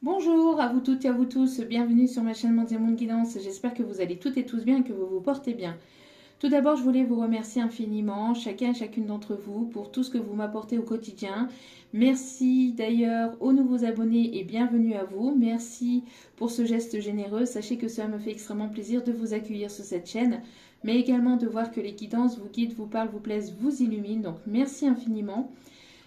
Bonjour à vous toutes et à vous tous, bienvenue sur ma chaîne Mondial Monde Guidance. J'espère que vous allez toutes et tous bien et que vous vous portez bien. Tout d'abord, je voulais vous remercier infiniment, chacun et chacune d'entre vous, pour tout ce que vous m'apportez au quotidien. Merci d'ailleurs aux nouveaux abonnés et bienvenue à vous. Merci pour ce geste généreux. Sachez que cela me fait extrêmement plaisir de vous accueillir sur cette chaîne, mais également de voir que les guidances vous guident, vous parlent, vous plaisent, vous illuminent. Donc merci infiniment.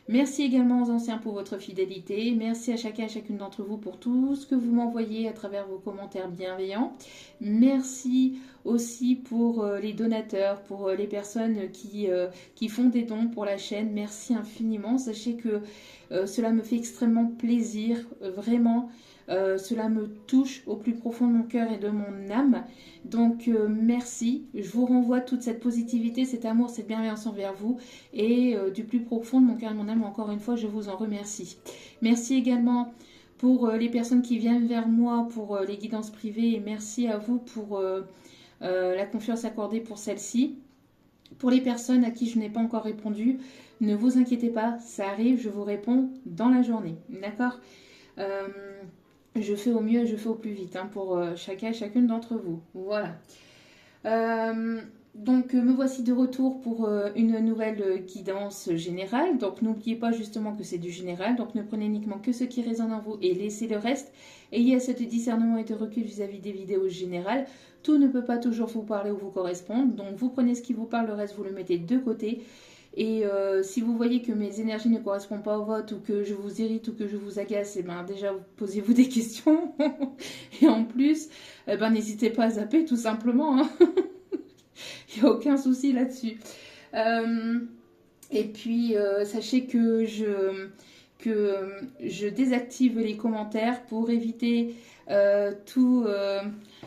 Merci également aux anciens pour votre fidélité. Merci à chacun et chacune d'entre vous pour tout ce que vous m'envoyez à travers vos commentaires bienveillants. Merci aussi pour les donateurs, pour les personnes qui font des dons pour la chaîne. Merci infiniment. Sachez que cela me fait extrêmement plaisir, vraiment. Cela me touche au plus profond de mon cœur et de mon âme. Donc merci, je vous renvoie toute cette positivité, cet amour, cette bienveillance envers vous et du plus profond de mon cœur et de mon âme, encore une fois, je vous en remercie. Merci également pour les personnes qui viennent vers moi pour les guidances privées et merci à vous pour la confiance accordée pour celle-ci. Pour les personnes à qui je n'ai pas encore répondu, ne vous inquiétez pas, ça arrive, je vous réponds dans la journée, d'accord? Je fais au mieux et je fais au plus vite pour chacun et chacune d'entre vous. Voilà. Donc me voici de retour pour une nouvelle guidance générale. Donc n'oubliez pas justement que c'est du général. Donc ne prenez uniquement que ce qui résonne en vous et laissez le reste. Ayez assez de discernement et de recul vis-à-vis des vidéos générales. Tout ne peut pas toujours vous parler ou vous correspondre. Donc vous prenez ce qui vous parle, le reste vous le mettez de côté. Et si vous voyez que mes énergies ne correspondent pas au vôtre ou que je vous irrite ou que je vous agace, et ben déjà posez-vous des questions. Et en plus, n'hésitez pas à zapper tout simplement. Il n'y a aucun souci là-dessus. Et puis, sachez que je désactive les commentaires pour éviter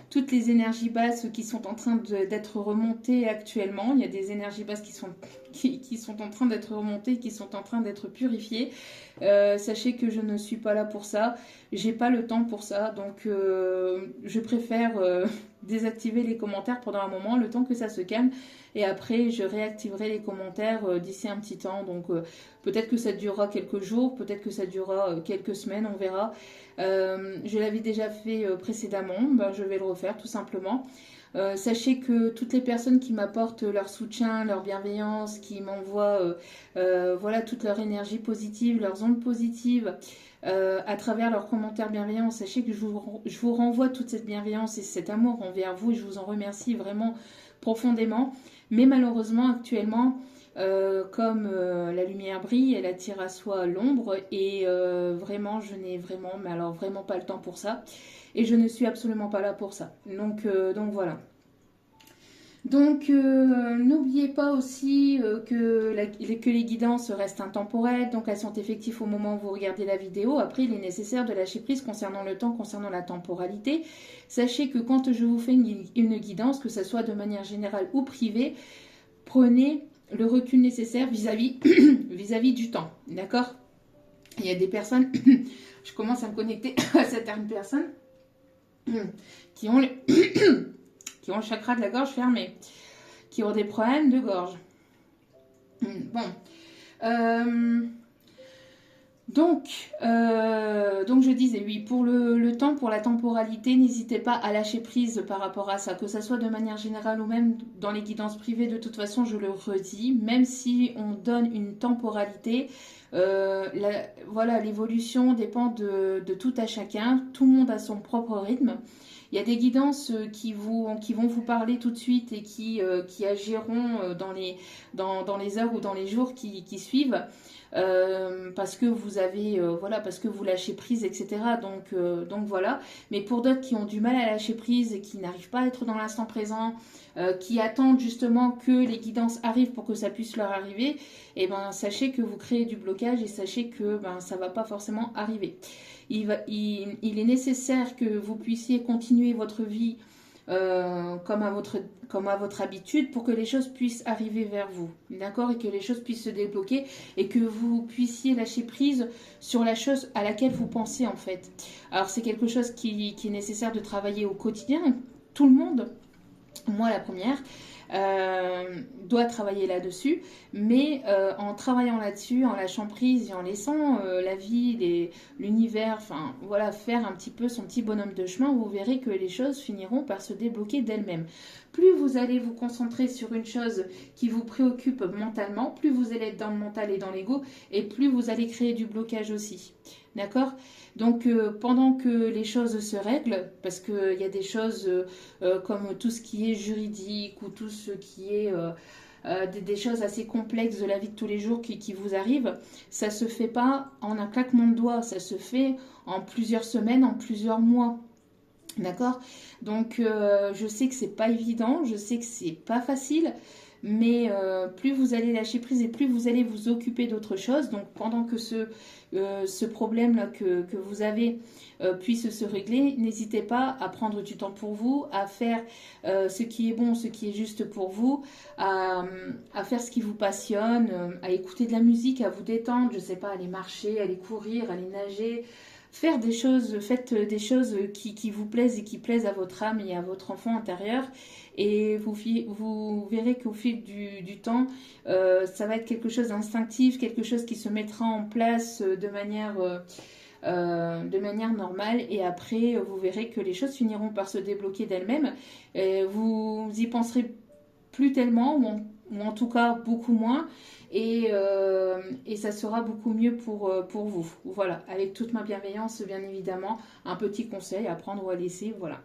toutes les énergies basses qui sont en train d'être remontées actuellement. Il y a des énergies basses qui sont en train d'être remontées, qui sont en train d'être purifiées. Sachez que je ne suis pas là pour ça. J'ai pas le temps pour ça. Donc, je préfère désactiver les commentaires pendant un moment, le temps que ça se calme. Et après, je réactiverai les commentaires d'ici un petit temps. Donc, peut-être que ça durera quelques jours, peut-être que ça durera quelques semaines, on verra. Je l'avais déjà fait précédemment, je vais le refaire tout simplement. Sachez que toutes les personnes qui m'apportent leur soutien, leur bienveillance, qui m'envoient voilà, toute leur énergie positive, leurs ondes positives, à travers leurs commentaires bienveillants, sachez que je vous renvoie toute cette bienveillance et cet amour envers vous et je vous en remercie vraiment profondément. Mais malheureusement, actuellement, comme la lumière brille, elle attire à soi l'ombre et vraiment, je n'ai vraiment, mais alors vraiment pas le temps pour ça. Et je ne suis absolument pas là pour ça. Donc voilà. Donc n'oubliez pas aussi que les guidances restent intemporelles, donc elles sont effectives au moment où vous regardez la vidéo. Après, il est nécessaire de lâcher prise concernant le temps, concernant la temporalité. Sachez que quand je vous fais une guidance, que ce soit de manière générale ou privée, prenez le recul nécessaire vis-à-vis du temps, d'accord? Il y a des personnes, je commence à me connecter à certaines personnes qui ont qui ont le chakra de la gorge fermé, qui ont des problèmes de gorge. Bon. Donc je disais, oui, pour le temps, pour la temporalité, n'hésitez pas à lâcher prise par rapport à ça, que ça soit de manière générale ou même dans les guidances privées. De toute façon, je le redis, même si on donne une temporalité, voilà, l'évolution dépend de tout à chacun. Tout le monde a son propre rythme. Il y a des guidances qui vont vous parler tout de suite et qui agiront dans les heures ou dans les jours qui suivent. Parce que vous avez voilà, parce que vous lâchez prise, etc. Donc voilà. Mais pour d'autres qui ont du mal à lâcher prise et qui n'arrivent pas à être dans l'instant présent, qui attendent justement que les guidances arrivent pour que ça puisse leur arriver, et ben sachez que vous créez du blocage et sachez que ça va pas forcément arriver. Il est nécessaire que vous puissiez continuer votre vie comme à votre habitude pour que les choses puissent arriver vers vous, d'accord, et que les choses puissent se débloquer et que vous puissiez lâcher prise sur la chose à laquelle vous pensez en fait. Alors c'est quelque chose qui est nécessaire de travailler au quotidien, tout le monde moi la première, doit travailler là-dessus, mais en travaillant là-dessus, en lâchant prise et en laissant la vie, l'univers, enfin voilà, faire un petit peu son petit bonhomme de chemin, vous verrez que les choses finiront par se débloquer d'elles-mêmes. Plus vous allez vous concentrer sur une chose qui vous préoccupe mentalement, plus vous allez être dans le mental et dans l'ego, et plus vous allez créer du blocage aussi. D'accord? Donc pendant que les choses se règlent, parce qu'il y a des choses comme tout ce qui est juridique ou tout ce qui est des choses assez complexes de la vie de tous les jours qui vous arrivent, ça se fait pas en un claquement de doigts, ça se fait en plusieurs semaines, en plusieurs mois. D'accord? Donc je sais que c'est pas évident, je sais que c'est pas facile, mais plus vous allez lâcher prise et plus vous allez vous occuper d'autres choses. Donc pendant que ce problème-là que vous avez puisse se régler, n'hésitez pas à prendre du temps pour vous, à faire ce qui est bon, ce qui est juste pour vous, à faire ce qui vous passionne, à écouter de la musique, à vous détendre, je sais pas, aller marcher, aller courir, aller nager. Faire des choses, faites des choses qui vous plaisent et qui plaisent à votre âme et à votre enfant intérieur. Et vous verrez qu'au fil du temps, ça va être quelque chose d'instinctif, quelque chose qui se mettra en place de manière normale. Et après, vous verrez que les choses finiront par se débloquer d'elles-mêmes. Vous y penserez plus tellement, ou en tout cas beaucoup moins. Et ça sera beaucoup mieux pour vous. Voilà, avec toute ma bienveillance, bien évidemment, un petit conseil à prendre ou à laisser, voilà.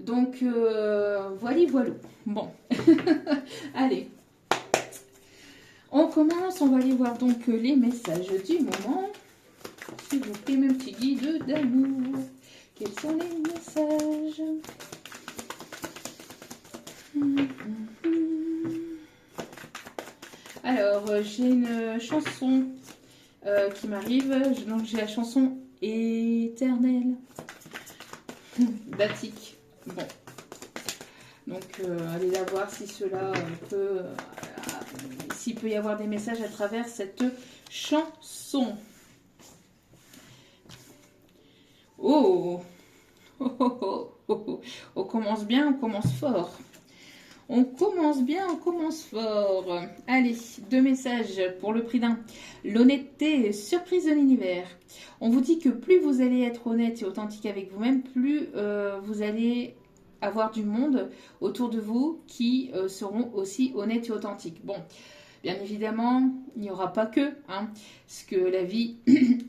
Donc, voilà. Bon, allez, on commence, on va aller voir donc les messages du moment. S'il vous plaît, mes petits guides d'amour, quels sont les messages? Alors, j'ai une chanson qui m'arrive. Donc, j'ai la chanson Éternelle d'Attic. Bon. Donc, allez la voir si cela peut... s'il peut y avoir des messages à travers cette chanson. Oh, oh, oh, oh, oh, oh. On commence bien, on commence fort. On commence bien, on commence fort. Allez, 2 messages pour le prix d'un. L'honnêteté, surprise de l'univers. On vous dit que plus vous allez être honnête et authentique avec vous-même, plus vous allez avoir du monde autour de vous qui seront aussi honnêtes et authentiques. Bon, bien évidemment, il n'y aura pas que, hein, parce que la vie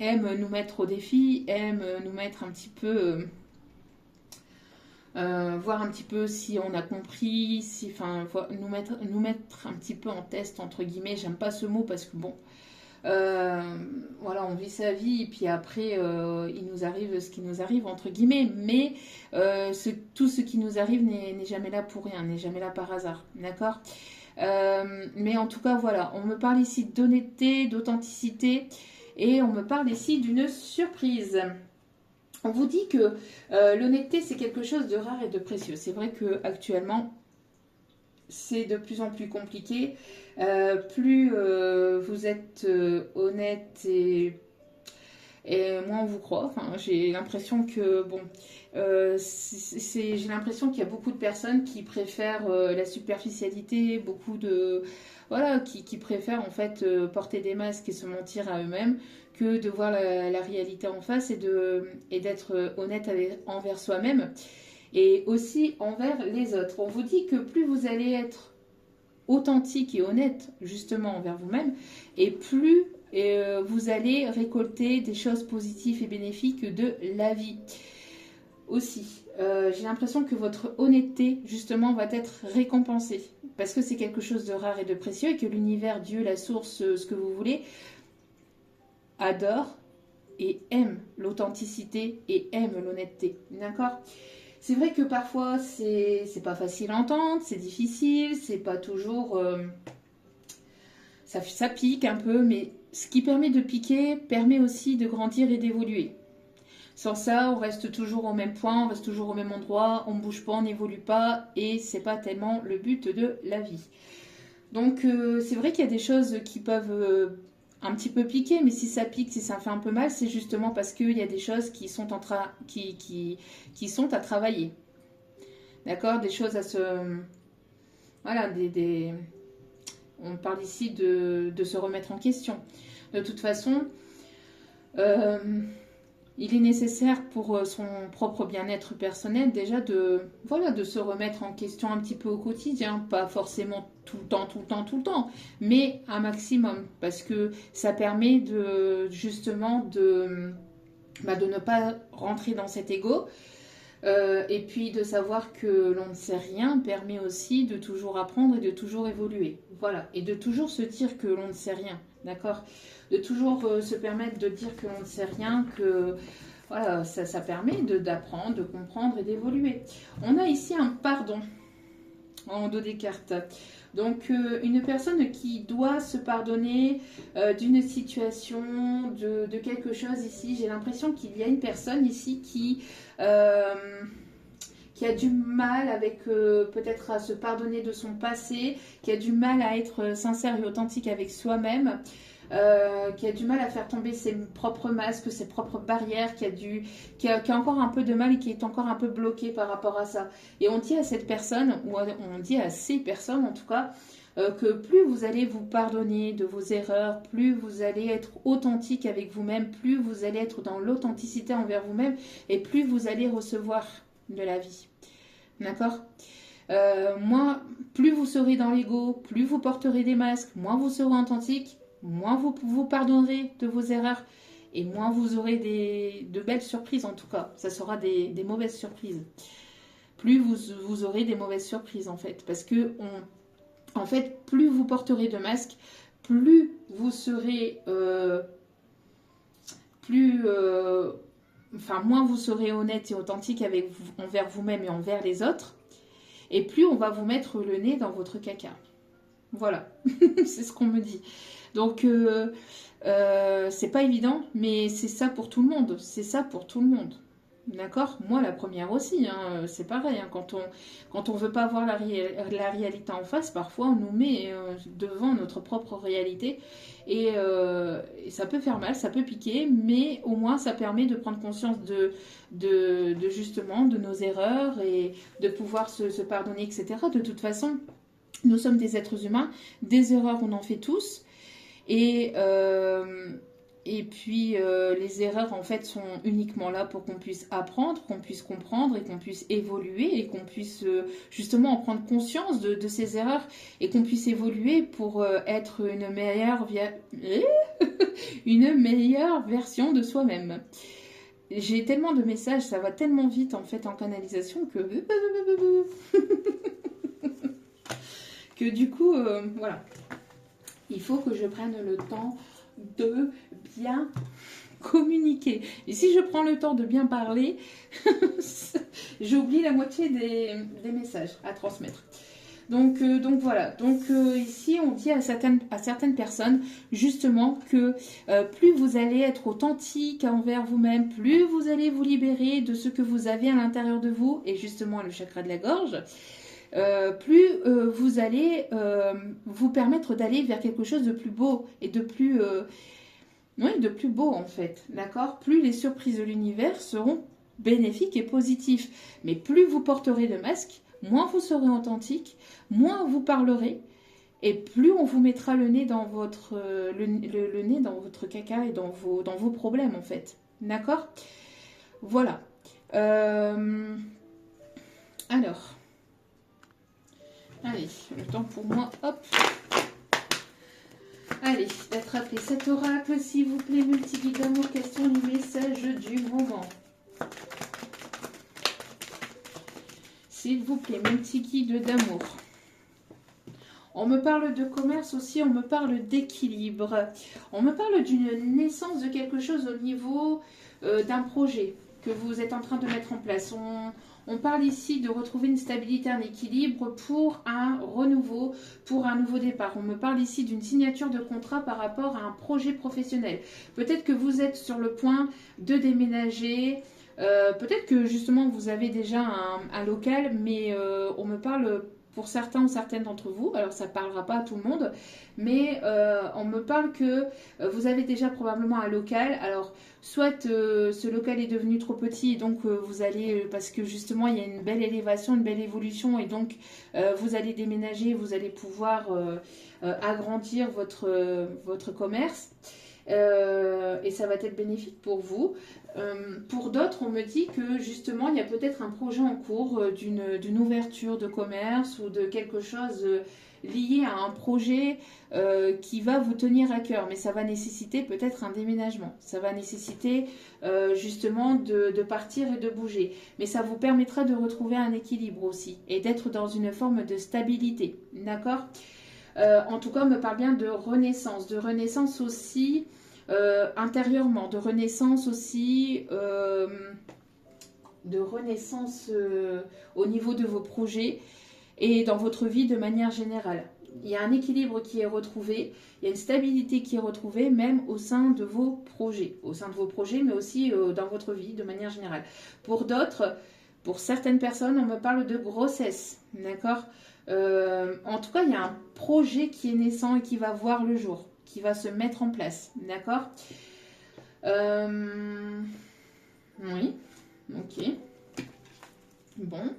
aime nous mettre au défi, aime nous mettre un petit peu... voir un petit peu si on a compris, si, enfin, nous mettre un petit peu en test, entre guillemets. J'aime pas ce mot parce que bon, voilà, on vit sa vie et puis après, il nous arrive ce qui nous arrive, entre guillemets, mais tout ce qui nous arrive n'est jamais là pour rien, n'est jamais là par hasard, d'accord? Mais en tout cas, voilà, on me parle ici d'honnêteté, d'authenticité et on me parle ici d'une surprise. On vous dit que l'honnêteté, c'est quelque chose de rare et de précieux. C'est vrai qu'actuellement, c'est de plus en plus compliqué. Plus vous êtes honnête et moins on vous croit. Enfin, j'ai l'impression que, bon, j'ai l'impression qu'il y a beaucoup de personnes qui préfèrent la superficialité, beaucoup de... Voilà, qui préfèrent en fait porter des masques et se mentir à eux-mêmes que de voir la réalité en face et d'être honnête envers soi-même et aussi envers les autres. On vous dit que plus vous allez être authentique et honnête justement envers vous-même et plus vous allez récolter des choses positives et bénéfiques de la vie. Aussi, j'ai l'impression que votre honnêteté justement va être récompensée parce que c'est quelque chose de rare et de précieux et que l'univers, Dieu, la source, ce que vous voulez, adore et aime l'authenticité et aime l'honnêteté. D'accord? C'est vrai que parfois c'est pas facile à entendre, c'est difficile, c'est pas toujours... ça pique un peu, mais ce qui permet de piquer permet aussi de grandir et d'évoluer. Sans ça, on reste toujours au même point, on reste toujours au même endroit, on ne bouge pas, on n'évolue pas et c'est pas tellement le but de la vie. Donc c'est vrai qu'il y a des choses qui peuvent un petit peu piquer, mais si ça pique, si ça fait un peu mal, c'est justement parce qu'il y a des choses qui sont, qui sont à travailler. D'accord? Des choses à se... Voilà, on parle ici de se remettre en question. De toute façon, il est nécessaire pour son propre bien-être personnel déjà voilà, de se remettre en question un petit peu au quotidien, pas forcément tout le temps, tout le temps, tout le temps, mais un maximum, parce que ça permet justement de ne pas rentrer dans cet ego. Et puis de savoir que l'on ne sait rien permet aussi de toujours apprendre et de toujours évoluer. Voilà. Et de toujours se dire que l'on ne sait rien. D'accord? De toujours se permettre de dire que l'on ne sait rien, que voilà, ça permet d'apprendre, de comprendre et d'évoluer. On a ici un pardon en dos des cartes. Donc une personne qui doit se pardonner d'une situation, de quelque chose ici. J'ai l'impression qu'il y a une personne ici qui a du mal avec peut-être à se pardonner de son passé, qui a du mal à être sincère et authentique avec soi-même. Qui a du mal à faire tomber ses propres masques, ses propres barrières, qui a encore un peu de mal et qui est encore un peu bloqué par rapport à ça. Et on dit à cette personne, ou on dit à ces personnes en tout cas, que plus vous allez vous pardonner de vos erreurs, plus vous allez être authentique avec vous-même, plus vous allez être dans l'authenticité envers vous-même, et plus vous allez recevoir de la vie. D'accord ? Plus vous serez dans l'ego, plus vous porterez des masques, moins vous serez authentique, moins vous pardonnerez de vos erreurs et moins vous aurez de belles surprises en tout cas. Ça sera des mauvaises surprises. Plus vous aurez des mauvaises surprises en fait. Parce que en fait, plus vous porterez de masques, plus vous serez... moins vous serez honnête et authentique envers vous-même et envers les autres. Et plus on va vous mettre le nez dans votre caca. Voilà, c'est ce qu'on me dit. Donc, c'est pas évident, mais c'est ça pour tout le monde. C'est ça pour tout le monde. D'accord? Moi, la première aussi, hein, c'est pareil. Hein, quand on veut pas voir la réalité en face, parfois on nous met devant notre propre réalité. Et ça peut faire mal, ça peut piquer, mais au moins ça permet de prendre conscience justement de nos erreurs et de pouvoir se pardonner, etc. De toute façon, nous sommes des êtres humains, des erreurs on en fait tous. Et puis les erreurs en fait sont uniquement là pour qu'on puisse apprendre, qu'on puisse comprendre et qu'on puisse évoluer et qu'on puisse justement en prendre conscience de ces erreurs et qu'on puisse évoluer pour être une meilleure version de soi-même. J'ai tellement de messages, ça va tellement vite en fait en canalisation que du coup voilà. Il faut que je prenne le temps de bien communiquer. Et si je prends le temps de bien parler, j'oublie la moitié des messages à transmettre. Donc voilà. Donc ici, on dit à certaines personnes justement que plus vous allez être authentique envers vous-même, plus vous allez vous libérer de ce que vous avez à l'intérieur de vous, et justement le chakra de la gorge, plus vous allez vous permettre d'aller vers quelque chose de plus beau et de plus beau en fait, d'accord? Plus les surprises de l'univers seront bénéfiques et positifs, mais plus vous porterez de masques, moins vous serez authentique, moins vous parlerez, et plus on vous mettra le nez dans votre le nez dans votre caca et dans vos problèmes en fait, d'accord? Voilà. Alors. Allez, le temps pour moi, hop. Allez, attrapez cet oracle, s'il vous plaît, multi-guide d'amour, quels sont les messages du moment? S'il vous plaît, multi-guide d'amour. On me parle de commerce aussi, on me parle d'équilibre. On me parle d'une naissance de quelque chose au niveau d'un projet que vous êtes en train de mettre en place. On parle ici de retrouver une stabilité, un équilibre pour un renouveau, pour un nouveau départ. On me parle ici d'une signature de contrat par rapport à un projet professionnel. Peut-être que vous êtes sur le point de déménager, peut-être que justement vous avez déjà un local, mais on me parle pour certains ou certaines d'entre vous. Alors ça ne parlera pas à tout le monde, mais on me parle que vous avez déjà probablement un local. Alors soit ce local est devenu trop petit, et donc vous allez, parce que justement il y a une belle élévation, une belle évolution, et donc vous allez déménager, vous allez pouvoir agrandir votre commerce. Et ça va être bénéfique pour vous. Pour d'autres, on me dit que justement, il y a peut-être un projet en cours d'une ouverture de commerce ou de quelque chose lié à un projet qui va vous tenir à cœur. Mais ça va nécessiter peut-être un déménagement. Ça va nécessiter justement de partir et de bouger. Mais ça vous permettra de retrouver un équilibre aussi et d'être dans une forme de stabilité. D'accord ? En tout cas, on me parle bien de renaissance aussi intérieurement, de renaissance aussi, de renaissance au niveau de vos projets et dans votre vie de manière générale. Il y a un équilibre qui est retrouvé, il y a une stabilité qui est retrouvée même au sein de vos projets, mais aussi dans votre vie de manière générale. Pour d'autres, pour certaines personnes, on me parle de grossesse, d'accord ? En tout cas, il y a un projet qui est naissant et qui va voir le jour, qui va se mettre en place, d'accord ? Oui, ok. Bon.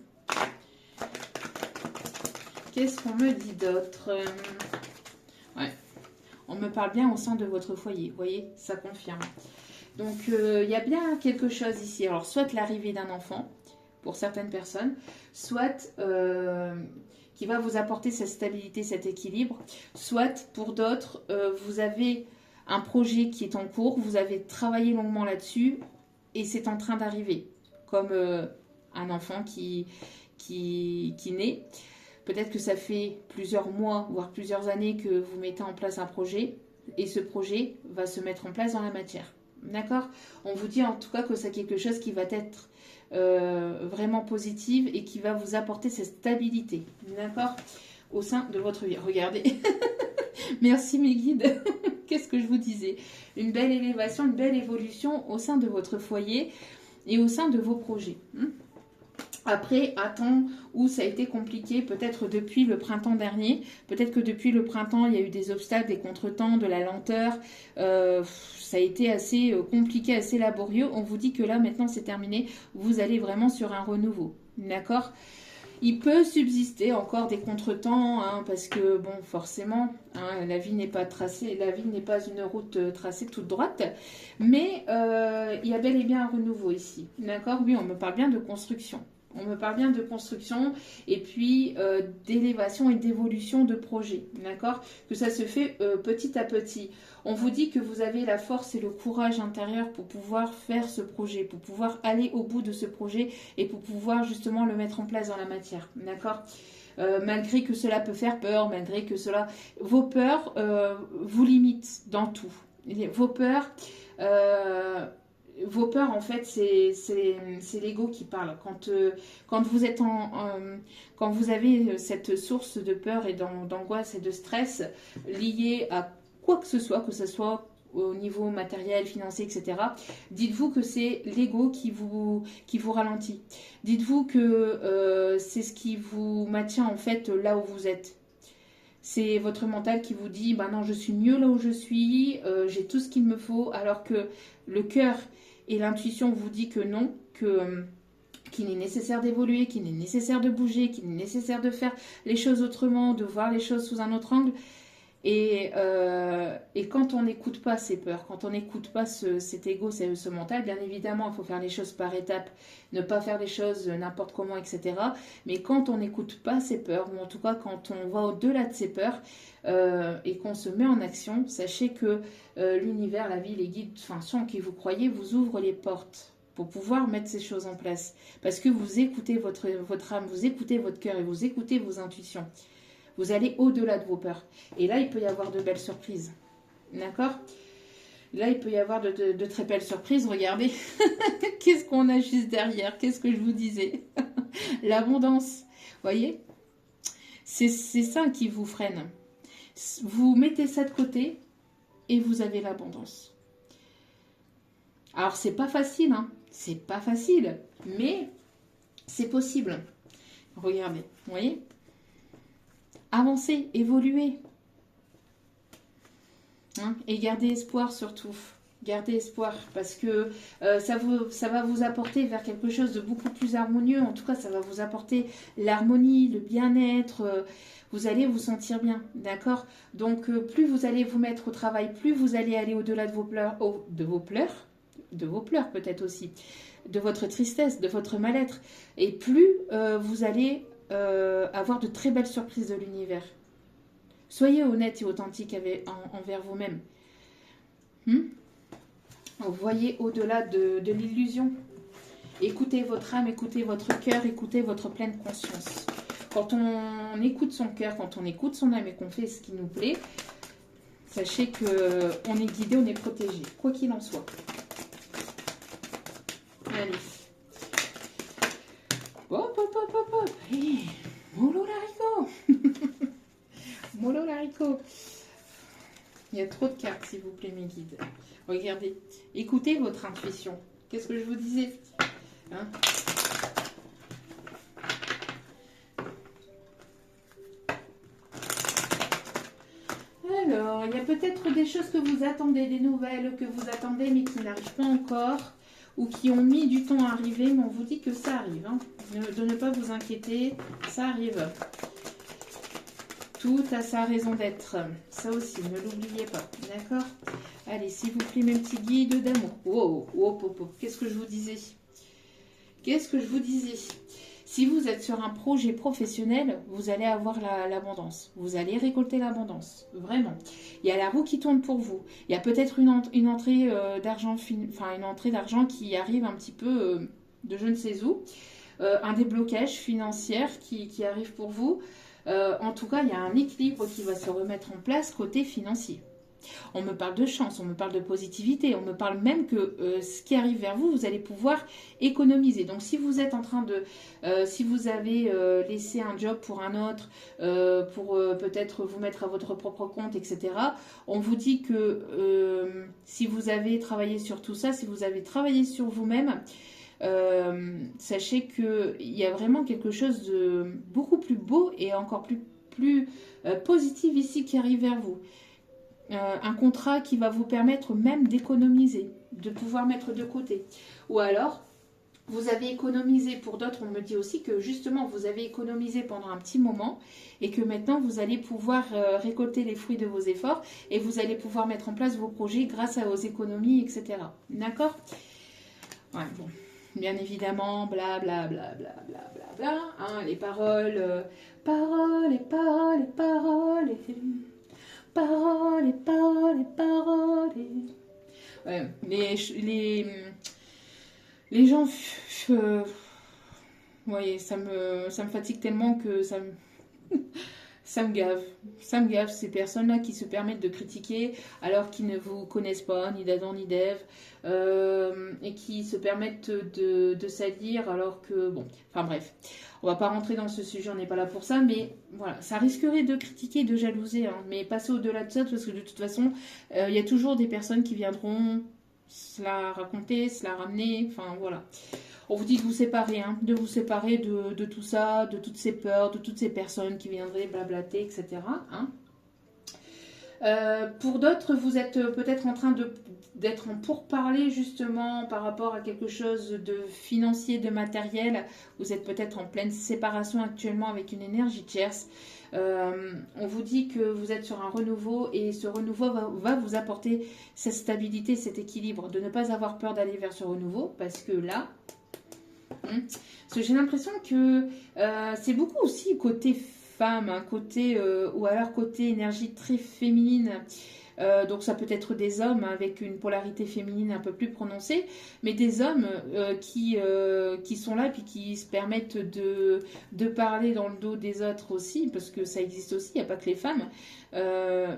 Qu'est-ce qu'on me dit d'autre ? Ouais, on me parle bien au sein de votre foyer, vous voyez, ça confirme. Donc, il y a bien quelque chose ici. Alors, soit l'arrivée d'un enfant, pour certaines personnes, soit qui va vous apporter cette stabilité, cet équilibre, soit pour d'autres, vous avez un projet qui est en cours, vous avez travaillé longuement là-dessus et c'est en train d'arriver, comme un enfant qui naît. Peut-être que ça fait plusieurs mois, voire plusieurs années que vous mettez en place un projet et ce projet va se mettre en place dans la matière. D'accord ? On vous dit en tout cas que c'est quelque chose qui va être vraiment positive et qui va vous apporter cette stabilité, d'accord, au sein de votre vie. Regardez, merci mes guides, qu'est-ce que je vous disais ? Une belle élévation, une belle évolution au sein de votre foyer et au sein de vos projets. Après, à temps où ça a été compliqué, peut-être depuis le printemps dernier, peut-être que depuis le printemps, il y a eu des obstacles, des contretemps, de la lenteur, ça a été assez compliqué, assez laborieux. On vous dit que là, maintenant, c'est terminé, vous allez vraiment sur un renouveau, d'accord ? Il peut subsister encore des contretemps, hein, parce que, bon, forcément, hein, la vie n'est pas tracée, la vie n'est pas une route tracée toute droite, mais il y a bel et bien un renouveau ici, d'accord ? Oui, on me parle bien de construction. On me parle bien de construction et puis d'élévation et d'évolution de projet, d'accord ? Que ça se fait petit à petit. On vous dit que vous avez la force et le courage intérieur pour pouvoir faire ce projet, pour pouvoir aller au bout de ce projet et pour pouvoir justement le mettre en place dans la matière, d'accord ? Malgré que cela peut faire peur, malgré que cela... Vos peurs vous limitent dans tout. Vos peurs... Vos peurs, en fait, c'est l'ego qui parle. Quand vous êtes quand vous avez cette source de peur et d'angoisse et de stress liée à quoi que ce soit au niveau matériel, financier, etc., dites-vous que c'est l'ego qui vous ralentit. Dites-vous que c'est ce qui vous maintient, en fait, là où vous êtes. C'est votre mental qui vous dit, bah non, je suis mieux là où je suis, j'ai tout ce qu'il me faut, alors que le cœur et l'intuition vous dit que non, qu'il est nécessaire d'évoluer, qu'il est nécessaire de bouger, qu'il est nécessaire de faire les choses autrement, de voir les choses sous un autre angle. Et quand on n'écoute pas ces peurs, quand on n'écoute pas cet ego, ce mental, bien évidemment, il faut faire les choses par étapes, ne pas faire les choses n'importe comment, etc. Mais quand on n'écoute pas ces peurs, ou en tout cas quand on va au-delà de ces peurs et qu'on se met en action, sachez que l'univers, la vie, les guides, enfin ceux en qui vous croyez, vous ouvrent les portes pour pouvoir mettre ces choses en place. Parce que vous écoutez votre âme, vous écoutez votre cœur et vous écoutez vos intuitions. Vous allez au-delà de vos peurs. Et là, il peut y avoir de belles surprises. D'accord ? Là, il peut y avoir de très belles surprises. Regardez, qu'est-ce qu'on a juste derrière ? Qu'est-ce que je vous disais ? L'abondance. Vous voyez ? C'est ça qui vous freine. Vous mettez ça de côté et vous avez l'abondance. Alors, c'est pas facile, hein ? C'est pas facile, mais c'est possible. Regardez, vous voyez ? avancez, évoluez. Hein, et gardez espoir surtout. Gardez espoir parce que ça va vous apporter vers quelque chose de beaucoup plus harmonieux. En tout cas, ça va vous apporter l'harmonie, le bien-être. Vous allez vous sentir bien, d'accord? Donc, plus vous allez vous mettre au travail, plus vous allez aller au-delà de vos pleurs, de vos pleurs peut-être aussi, de votre tristesse, de votre mal-être. Et plus vous allez avoir de très belles surprises de l'univers. Soyez honnête et authentique envers vous-même. Voyez au-delà de l'illusion. Écoutez votre âme, écoutez votre cœur, écoutez votre pleine conscience. Quand on écoute son cœur, quand on écoute son âme et qu'on fait ce qui nous plaît, sachez qu'on est guidé, on est protégé, quoi qu'il en soit. Allez. Hop, hop, hop, hop, hop. Hey, mollo l'haricot. Mollo l'haricot. Il y a trop de cartes, s'il vous plaît, mes guides. Regardez. Écoutez votre intuition. Qu'est-ce que je vous disais, hein? Alors, il y a peut-être des choses que vous attendez, des nouvelles que vous attendez, mais qui n'arrivent pas encore, ou qui ont mis du temps à arriver, mais on vous dit que ça arrive. Hein. De ne pas vous inquiéter, ça arrive. Tout a sa raison d'être. Ça aussi, ne l'oubliez pas. D'accord? Allez, s'il vous plaît, mes petits guides d'amour. Oh, oh, oh, oh. Qu'est-ce que je vous disais? Qu'est-ce que je vous disais? Si vous êtes sur un projet professionnel, vous allez avoir l'abondance. Vous allez récolter l'abondance. Vraiment. Il y a la roue qui tourne pour vous. Il y a peut-être une entrée d'argent, une entrée d'argent qui arrive un petit peu de je ne sais où. Un déblocage financier qui arrive pour vous. En tout cas, il y a un équilibre qui va se remettre en place côté financier. On me parle de chance, on me parle de positivité, on me parle même que ce qui arrive vers vous, vous allez pouvoir économiser. Donc si vous êtes en train de, si vous avez laissé un job pour un autre, pour peut-être vous mettre à votre propre compte, etc., on vous dit que si vous avez travaillé sur tout ça, si vous avez travaillé sur vous-même, sachez qu'il y a vraiment quelque chose de beaucoup plus beau et encore plus positif ici qui arrive vers vous. Un contrat qui va vous permettre même d'économiser, de pouvoir mettre de côté. Ou alors, vous avez économisé, pour d'autres, on me dit aussi que justement, vous avez économisé pendant un petit moment et que maintenant, vous allez pouvoir récolter les fruits de vos efforts et vous allez pouvoir mettre en place vos projets grâce à vos économies, etc. D'accord? Ouais, bon. Bien évidemment, bla bla bla bla bla bla bla, hein, les paroles, paroles et paroles et paroles et... Paroles et paroles et paroles et... Ouais, les gens... vous voyez, ça me fatigue tellement que ça me... Ça me gave. Ça me gave, ces personnes-là qui se permettent de critiquer alors qu'ils ne vous connaissent pas, ni d'Adam ni d'Ève, et qui se permettent de salir alors que... Bon, enfin bref. On va pas rentrer dans ce sujet, on n'est pas là pour ça, mais voilà, ça risquerait de critiquer, de jalouser, hein, mais passer au-delà de ça, parce que de toute façon, il y a toujours des personnes qui viendront se la raconter, se la ramener, enfin voilà. On vous dit de vous séparer, hein, de vous séparer de tout ça, de toutes ces peurs, de toutes ces personnes qui viendraient blablater, etc. Hein. Pour d'autres, vous êtes peut-être en train d'être en pourparlers justement par rapport à quelque chose de financier, de matériel. Vous êtes peut-être en pleine séparation actuellement avec une énergie tierce. On vous dit que vous êtes sur un renouveau et ce renouveau va vous apporter cette stabilité, cet équilibre, de ne pas avoir peur d'aller vers ce renouveau parce que là... Parce que j'ai l'impression que c'est beaucoup aussi côté femme, hein, côté ou alors côté énergie très féminine. Donc ça peut être des hommes avec une polarité féminine un peu plus prononcée, mais des hommes qui sont là et puis qui se permettent de parler dans le dos des autres aussi, parce que ça existe aussi, il n'y a pas que les femmes.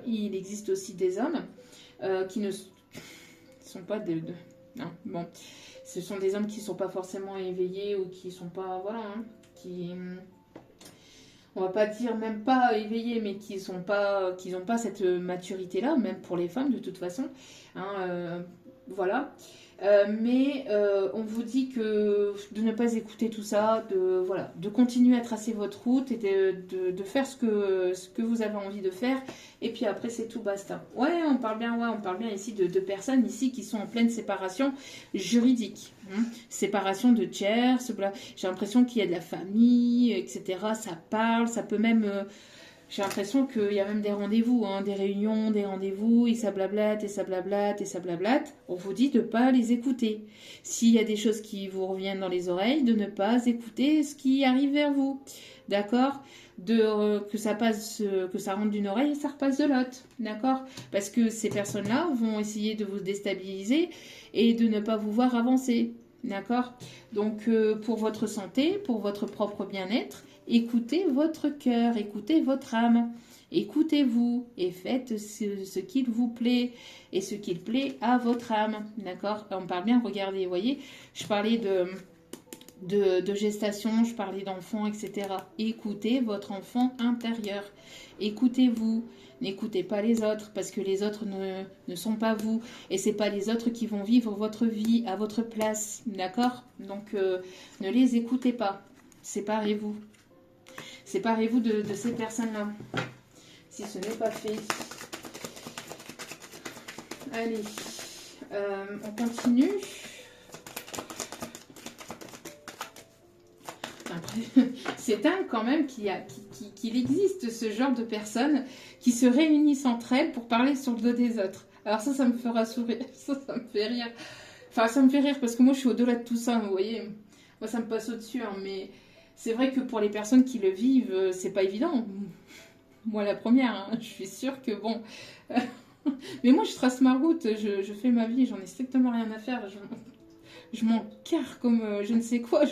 Il existe aussi des hommes qui ne sont pas non, bon. Ce sont des hommes qui ne sont pas forcément éveillés ou qui ne sont pas, voilà, hein, qui, on va pas dire même pas éveillés, mais qui n'ont pas cette maturité-là, même pour les femmes de toute façon. Hein, voilà. On vous dit que de ne pas écouter tout ça, voilà, de continuer à tracer votre route et de faire ce que vous avez envie de faire. Et puis après, c'est tout, basta. Ouais, on parle bien ici de personnes ici qui sont en pleine séparation juridique. Séparation de tiers, j'ai l'impression qu'il y a de la famille, etc. Ça parle, ça peut même... j'ai l'impression qu'il y a même des rendez-vous, des réunions, des rendez-vous, et ça blablate, et ça blablate, et ça blablate. On vous dit de ne pas les écouter. S'il y a des choses qui vous reviennent dans les oreilles, de ne pas écouter ce qui arrive vers vous. D'accord? Que ça passe, que ça rentre d'une oreille et ça repasse de l'autre. D'accord? Parce que ces personnes-là vont essayer de vous déstabiliser et de ne pas vous voir avancer. D'accord? Donc, pour votre santé, pour votre propre bien-être, écoutez votre cœur, écoutez votre âme, écoutez-vous et faites ce qu'il vous plaît et ce qu'il plaît à votre âme. D'accord? On parle bien, regardez, vous voyez, je parlais de gestation, je parlais d'enfant, etc. Écoutez votre enfant intérieur. Écoutez-vous. N'écoutez pas les autres parce que les autres ne sont pas vous et c'est pas les autres qui vont vivre votre vie à votre place. D'accord? Donc ne les écoutez pas. Séparez-vous. Séparez-vous de ces personnes-là. Si ce n'est pas fait. Allez. On continue. C'est dingue quand même qu'il existe ce genre de personnes qui se réunissent entre elles pour parler sur le dos des autres. Alors ça me fera sourire, ça me fait rire. Enfin, ça me fait rire parce que moi je suis au-delà de tout ça, vous voyez. Moi ça me passe au-dessus, mais c'est vrai que pour les personnes qui le vivent, c'est pas évident. Moi la première, je suis sûre que bon... mais moi je trace ma route, je fais ma vie, j'en ai strictement rien à faire. Je m'en carre comme je ne sais quoi.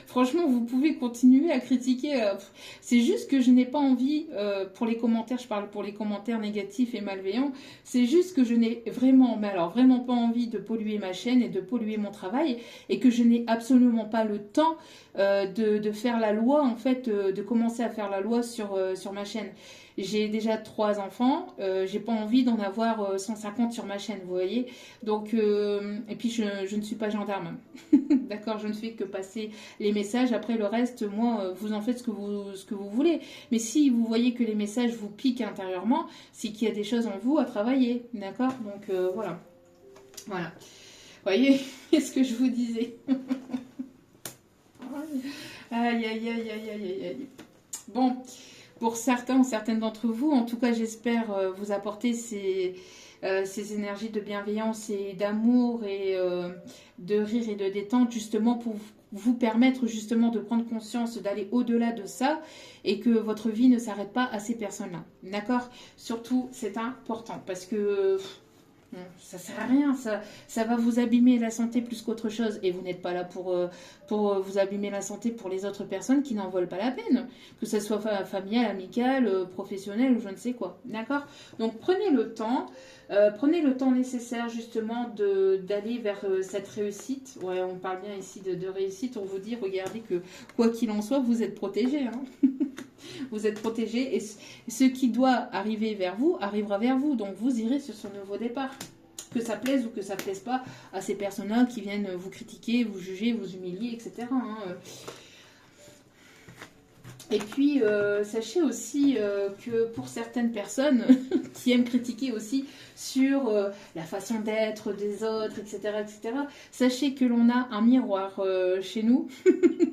Franchement, vous pouvez continuer à critiquer. C'est juste que je n'ai pas envie, pour les commentaires, je parle pour les commentaires négatifs et malveillants, c'est juste que je n'ai vraiment, mais alors vraiment pas envie de polluer ma chaîne et de polluer mon travail et que je n'ai absolument pas le temps de faire la loi, en fait, de commencer à faire la loi sur ma chaîne. J'ai déjà 3 enfants, j'ai pas envie d'en avoir 150 sur ma chaîne, vous voyez. Donc, et puis je ne suis pas gendarme. D'accord, je ne fais que passer les messages. Après le reste, moi, vous en faites ce que vous voulez. Mais si vous voyez que les messages vous piquent intérieurement, c'est qu'il y a des choses en vous à travailler. D'accord? Donc voilà. Voilà. Vous voyez ce que je vous disais? Aïe, aïe, aïe, aïe, aïe, aïe. Bon. Pour certains ou certaines d'entre vous, en tout cas j'espère vous apporter ces énergies de bienveillance et d'amour et de rire et de détente justement pour vous permettre justement de prendre conscience, d'aller au-delà de ça et que votre vie ne s'arrête pas à ces personnes-là. D'accord? Surtout, c'est important parce que... ça sert à rien, ça va vous abîmer la santé plus qu'autre chose et vous n'êtes pas là pour vous abîmer la santé pour les autres personnes qui n'en valent pas la peine, que ce soit familial, amical, professionnel ou je ne sais quoi, d'accord? Donc prenez le temps nécessaire justement d'aller vers cette réussite. Ouais, on parle bien ici de réussite, on vous dit, regardez que quoi qu'il en soit, vous êtes protégés, hein. Vous êtes protégé et ce qui doit arriver vers vous arrivera vers vous. Donc vous irez sur ce nouveau départ. Que ça plaise ou que ça plaise pas à ces personnes-là qui viennent vous critiquer, vous juger, vous humilier, etc. Et puis, sachez aussi que pour certaines personnes qui aiment critiquer aussi sur la façon d'être des autres, etc., etc., sachez que l'on a un miroir chez nous.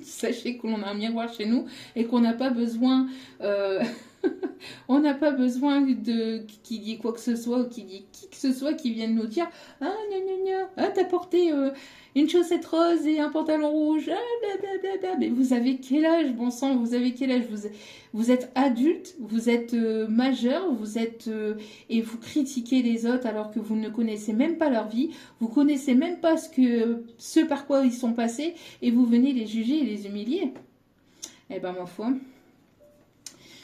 Sachez que l'on a un miroir chez nous et qu'on n'a pas besoin... on n'a pas besoin qu'il y ait quoi que ce soit ou qu'il y ait qui que ce soit qui vienne nous dire « Ah, gna gna gna, ah, t'as porté... une chaussette rose et un pantalon rouge, blablabla. Mais vous avez quel âge, bon sang, vous avez quel âge? Vous êtes adulte, vous êtes majeur, vous êtes et vous critiquez les autres alors que vous ne connaissez même pas leur vie, vous connaissez même pas ce par quoi ils sont passés et vous venez les juger et les humilier. Eh ben, ma foi.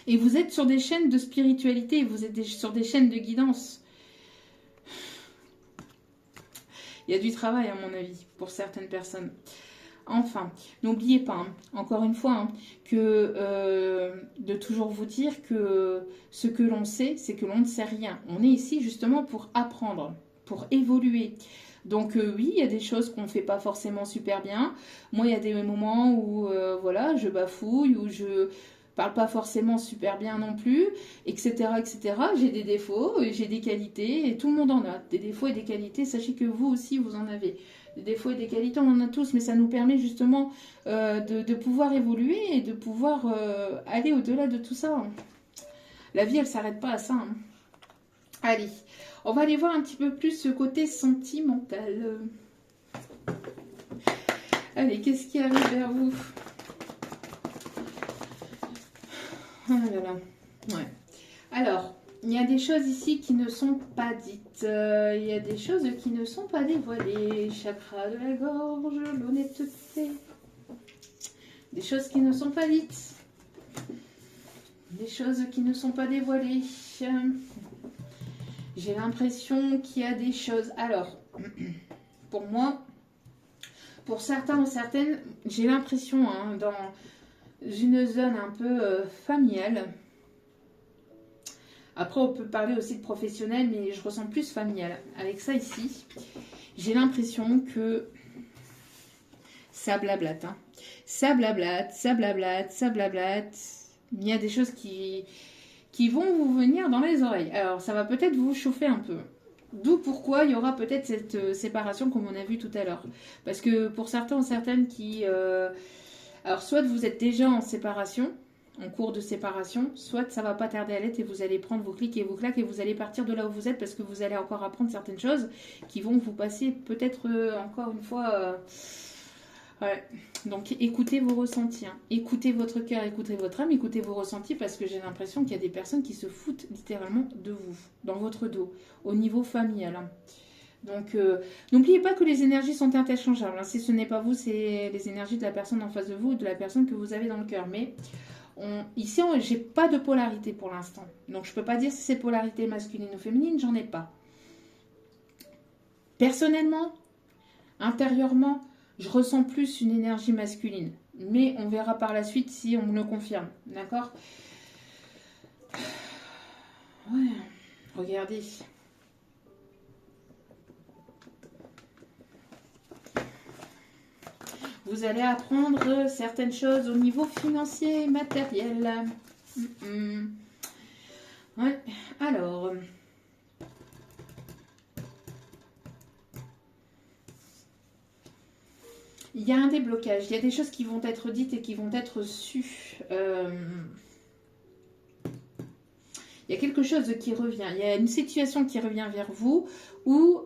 Et vous êtes sur des chaînes de spiritualité, vous êtes sur des chaînes de guidance. Il y a du travail, à mon avis, pour certaines personnes. Enfin, n'oubliez pas, encore une fois, que de toujours vous dire que ce que l'on sait, c'est que l'on ne sait rien. On est ici justement pour apprendre, pour évoluer, Donc oui, il y a des choses qu'on ne fait pas forcément super bien. Moi, il y a des moments où voilà, je bafouille, où je parle pas forcément super bien non plus, etc., etc. J'ai des défauts, j'ai des qualités, et tout le monde en a. Des défauts et des qualités, sachez que vous aussi, vous en avez. Des défauts et des qualités, on en a tous, mais ça nous permet justement de pouvoir évoluer et de pouvoir aller au-delà de tout ça. La vie, elle s'arrête pas à ça, hein. Allez, on va aller voir un petit peu plus ce côté sentimental. Allez, qu'est-ce qui arrive vers vous? Oh là là. Ouais. Alors, il y a des choses ici qui ne sont pas dites. Il y a des choses qui ne sont pas dévoilées. Chakra de la gorge, l'honnêteté. Des choses qui ne sont pas dites. Des choses qui ne sont pas dévoilées. J'ai l'impression qu'il y a des choses... Alors, pour moi, pour certains ou certaines, j'ai l'impression, hein, dans une zone un peu familiale. Après, on peut parler aussi de professionnel, mais je ressens plus familial. Avec ça ici, j'ai l'impression que ça blablate, hein. Ça blablate, ça blablate, ça blablate. Il y a des choses qui vont vous venir dans les oreilles. Alors, ça va peut-être vous chauffer un peu. D'où pourquoi il y aura peut-être cette séparation comme on a vu tout à l'heure. Parce que pour certains ou certaines qui... alors, soit vous êtes déjà en séparation, en cours de séparation, soit ça va pas tarder à l'être et vous allez prendre vos clics et vos claques et vous allez partir de là où vous êtes parce que vous allez encore apprendre certaines choses qui vont vous passer peut-être encore une fois... ouais. Donc écoutez vos ressentis, hein. Écoutez votre cœur, écoutez votre âme, écoutez vos ressentis parce que j'ai l'impression qu'il y a des personnes qui se foutent littéralement de vous, dans votre dos, au niveau familial, hein. Donc n'oubliez pas que les énergies sont interchangeables, hein. Si ce n'est pas vous, c'est les énergies de la personne en face de vous ou de la personne que vous avez dans le cœur. Mais ici, j'ai pas de polarité pour l'instant. Donc je peux pas dire si c'est polarité masculine ou féminine, j'en ai pas. Personnellement, intérieurement, je ressens plus une énergie masculine. Mais on verra par la suite si on me le confirme. D'accord? Ouais, regardez. Vous allez apprendre certaines choses au niveau financier et matériel. Ouais, alors... il y a un déblocage, il y a des choses qui vont être dites et qui vont être sues. Il y a quelque chose qui revient, il y a une situation qui revient vers vous ou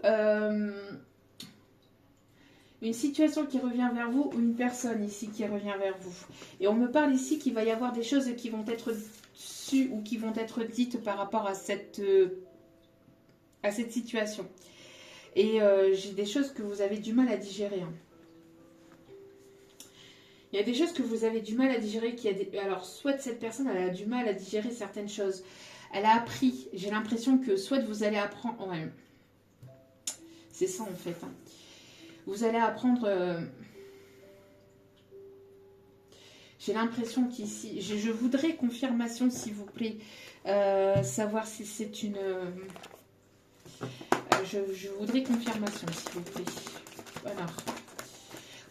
une situation qui revient vers vous ou une personne ici qui revient vers vous. Et on me parle ici qu'il va y avoir des choses qui vont être sues ou qui vont être dites par rapport à cette situation. Et j'ai des choses que vous avez du mal à digérer, hein. Il y a des choses que vous avez du mal à digérer. Alors, soit cette personne elle a du mal à digérer certaines choses. Elle a appris. J'ai l'impression que soit vous allez apprendre... Ouais. C'est ça en fait, hein. Vous allez apprendre... J'ai l'impression qu'ici... Je voudrais confirmation s'il vous plaît. Savoir si c'est une... je voudrais confirmation s'il vous plaît. Voilà.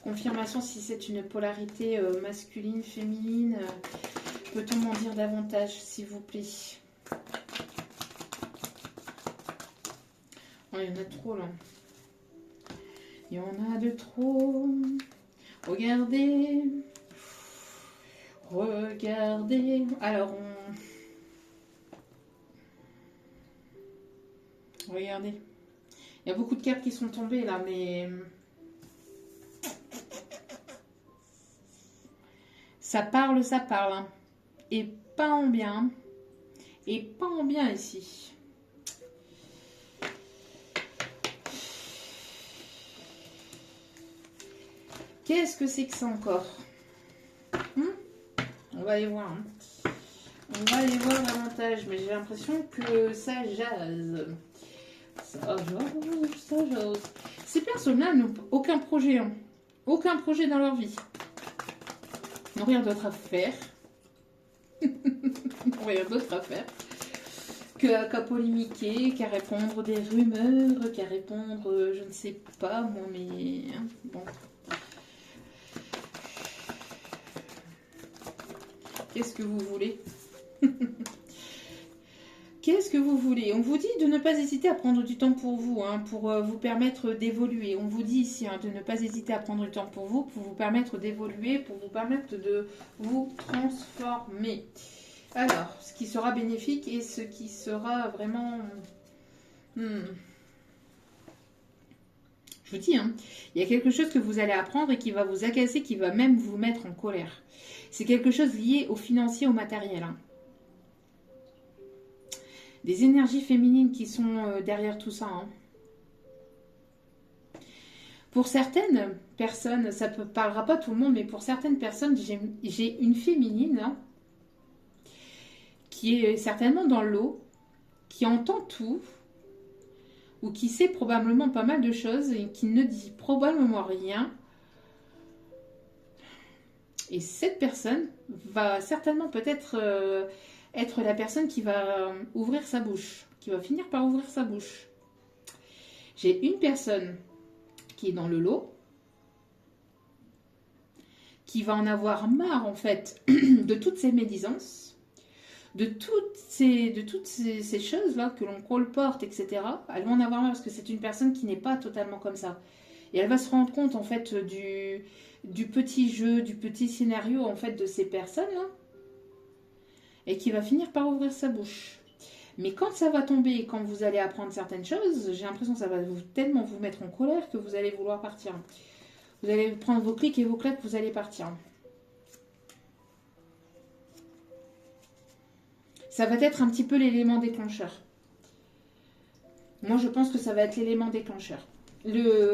Confirmation si c'est une polarité masculine, féminine. Peut-on m'en dire davantage, s'il vous plaît? Oh, il y en a trop, là. Il y en a de trop. Regardez. Regardez. Alors, regardez. Il y a beaucoup de cartes qui sont tombées, là, mais... ça parle, hein. Et pas en bien. Et pas en bien ici. Qu'est-ce que c'est que ça encore? On va aller voir, hein. On va aller voir davantage. Mais j'ai l'impression que ça jase. Ça jase, ça jase. Ces personnes-là n'ont aucun projet, hein. Aucun projet dans leur vie. Ils n'ont rien d'autre à faire. Ils n'ont rien d'autre à faire que qu'à polémiquer, qu'à répondre des rumeurs, qu'à répondre, je ne sais pas, moi, mais... hein, bon. Qu'est-ce que vous voulez? Qu'est-ce que vous voulez? On vous dit de ne pas hésiter à prendre du temps pour vous, hein, pour vous permettre d'évoluer. On vous dit ici de ne pas hésiter à prendre du temps pour vous permettre d'évoluer, pour vous permettre de vous transformer. Alors, ce qui sera bénéfique et ce qui sera vraiment... Je vous dis, il y a quelque chose que vous allez apprendre et qui va vous agacer, qui va même vous mettre en colère. C'est quelque chose lié au financier, au matériel. Des énergies féminines qui sont derrière tout ça. Pour certaines personnes, ça ne parlera pas tout le monde, mais pour certaines personnes, j'ai une féminine qui est certainement dans l'eau, qui entend tout, ou qui sait probablement pas mal de choses et qui ne dit probablement rien. Et cette personne va certainement peut-être être la personne qui va ouvrir sa bouche, qui va finir par ouvrir sa bouche. J'ai une personne qui est dans le lot, qui va en avoir marre en fait de toutes ces médisances, de toutes ces choses-là que l'on colporte, etc. Elle va en avoir marre parce que c'est une personne qui n'est pas totalement comme ça. Et elle va se rendre compte en fait du petit jeu, du petit scénario en fait de ces personnes-là, et qui va finir par ouvrir sa bouche. Mais quand ça va tomber, quand vous allez apprendre certaines choses, j'ai l'impression que ça va tellement vous mettre en colère que vous allez vouloir partir. Vous allez prendre vos clics et vos claques, vous allez partir. Ça va être un petit peu l'élément déclencheur. Moi, je pense que ça va être l'élément déclencheur.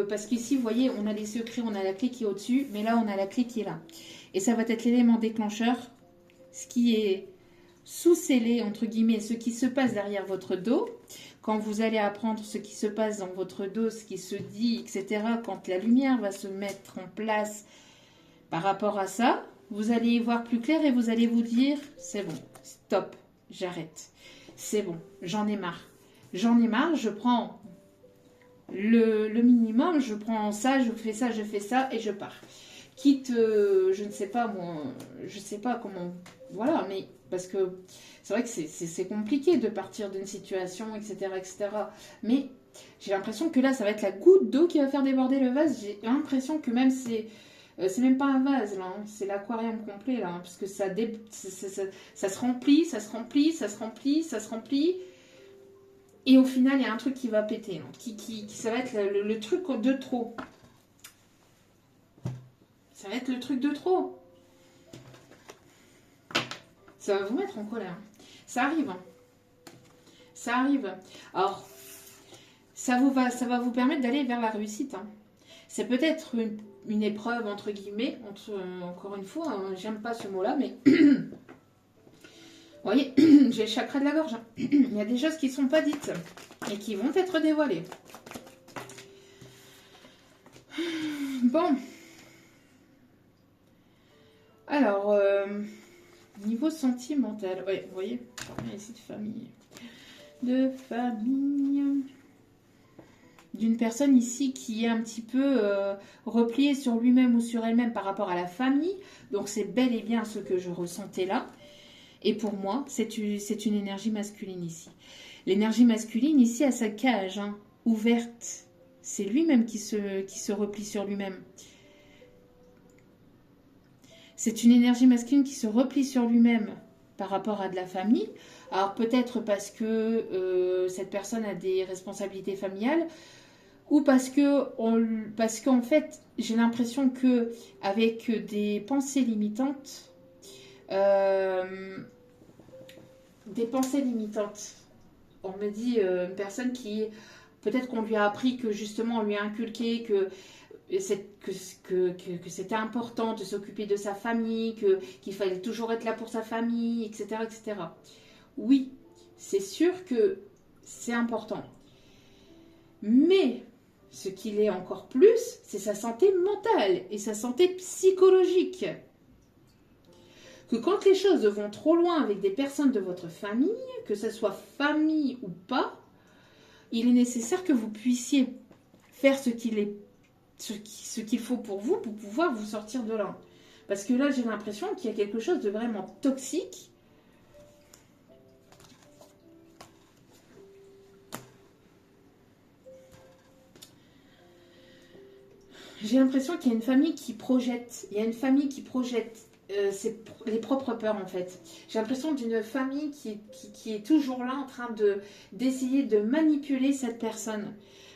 Parce qu'ici, vous voyez, on a les secrets, on a la clé qui est au-dessus, mais là, on a la clé qui est là. Et ça va être l'élément déclencheur, ce qui est sous-scellé, entre guillemets, ce qui se passe derrière votre dos. Quand vous allez apprendre ce qui se passe dans votre dos, ce qui se dit, etc., quand la lumière va se mettre en place par rapport à ça, vous allez y voir plus clair et vous allez vous dire, c'est bon, stop, j'arrête. C'est bon, j'en ai marre. J'en ai marre, je prends le minimum, je prends ça, je fais ça et je pars. Quitte, je ne sais pas, moi, je ne sais pas comment, voilà, mais parce que c'est vrai que c'est compliqué de partir d'une situation, etc., etc. Mais j'ai l'impression que là, ça va être la goutte d'eau qui va faire déborder le vase. J'ai l'impression que même c'est même pas un vase, là, c'est l'aquarium complet, là, parce que ça se remplit, ça se remplit, ça se remplit, ça se remplit. Et au final, il y a un truc qui va péter, là, ça va être le truc de trop. Ça va être le truc de trop. Ça va vous mettre en colère. Ça arrive. Ça arrive. Alors, ça va vous permettre d'aller vers la réussite. C'est peut-être une épreuve, entre guillemets, encore une fois, j'aime pas ce mot-là, mais... Vous voyez, j'ai le chakra de la gorge. Il y a des choses qui ne sont pas dites et qui vont être dévoilées. Bon. Alors, niveau sentimental, ouais, vous voyez, ici de famille. D'une personne ici qui est un petit peu repliée sur lui-même ou sur elle-même par rapport à la famille. Donc, c'est bel et bien ce que je ressentais là. Et pour moi, c'est une énergie masculine ici. L'énergie masculine ici a sa cage ouverte. C'est lui-même qui se replie sur lui-même. C'est une énergie masculine qui se replie sur lui-même par rapport à de la famille. Alors peut-être parce que cette personne a des responsabilités familiales ou parce qu'en fait, j'ai l'impression que avec des pensées limitantes, on me dit une personne qui, peut-être qu'on lui a appris que justement, on lui a inculqué que c'était important de s'occuper de sa famille, qu'il fallait toujours être là pour sa famille, etc., etc. Oui, c'est sûr que c'est important. Mais ce qu'il est encore plus, c'est sa santé mentale et sa santé psychologique. que quand les choses vont trop loin avec des personnes de votre famille, que ce soit famille ou pas, il est nécessaire que vous puissiez faire ce qu'il faut pour vous pour pouvoir vous sortir de là. Parce que là, j'ai l'impression qu'il y a quelque chose de vraiment toxique. J'ai l'impression qu'il y a une famille qui projette. Il y a une famille qui projette les propres peurs, en fait. J'ai l'impression d'une famille qui est toujours là en train d'essayer de manipuler cette personne.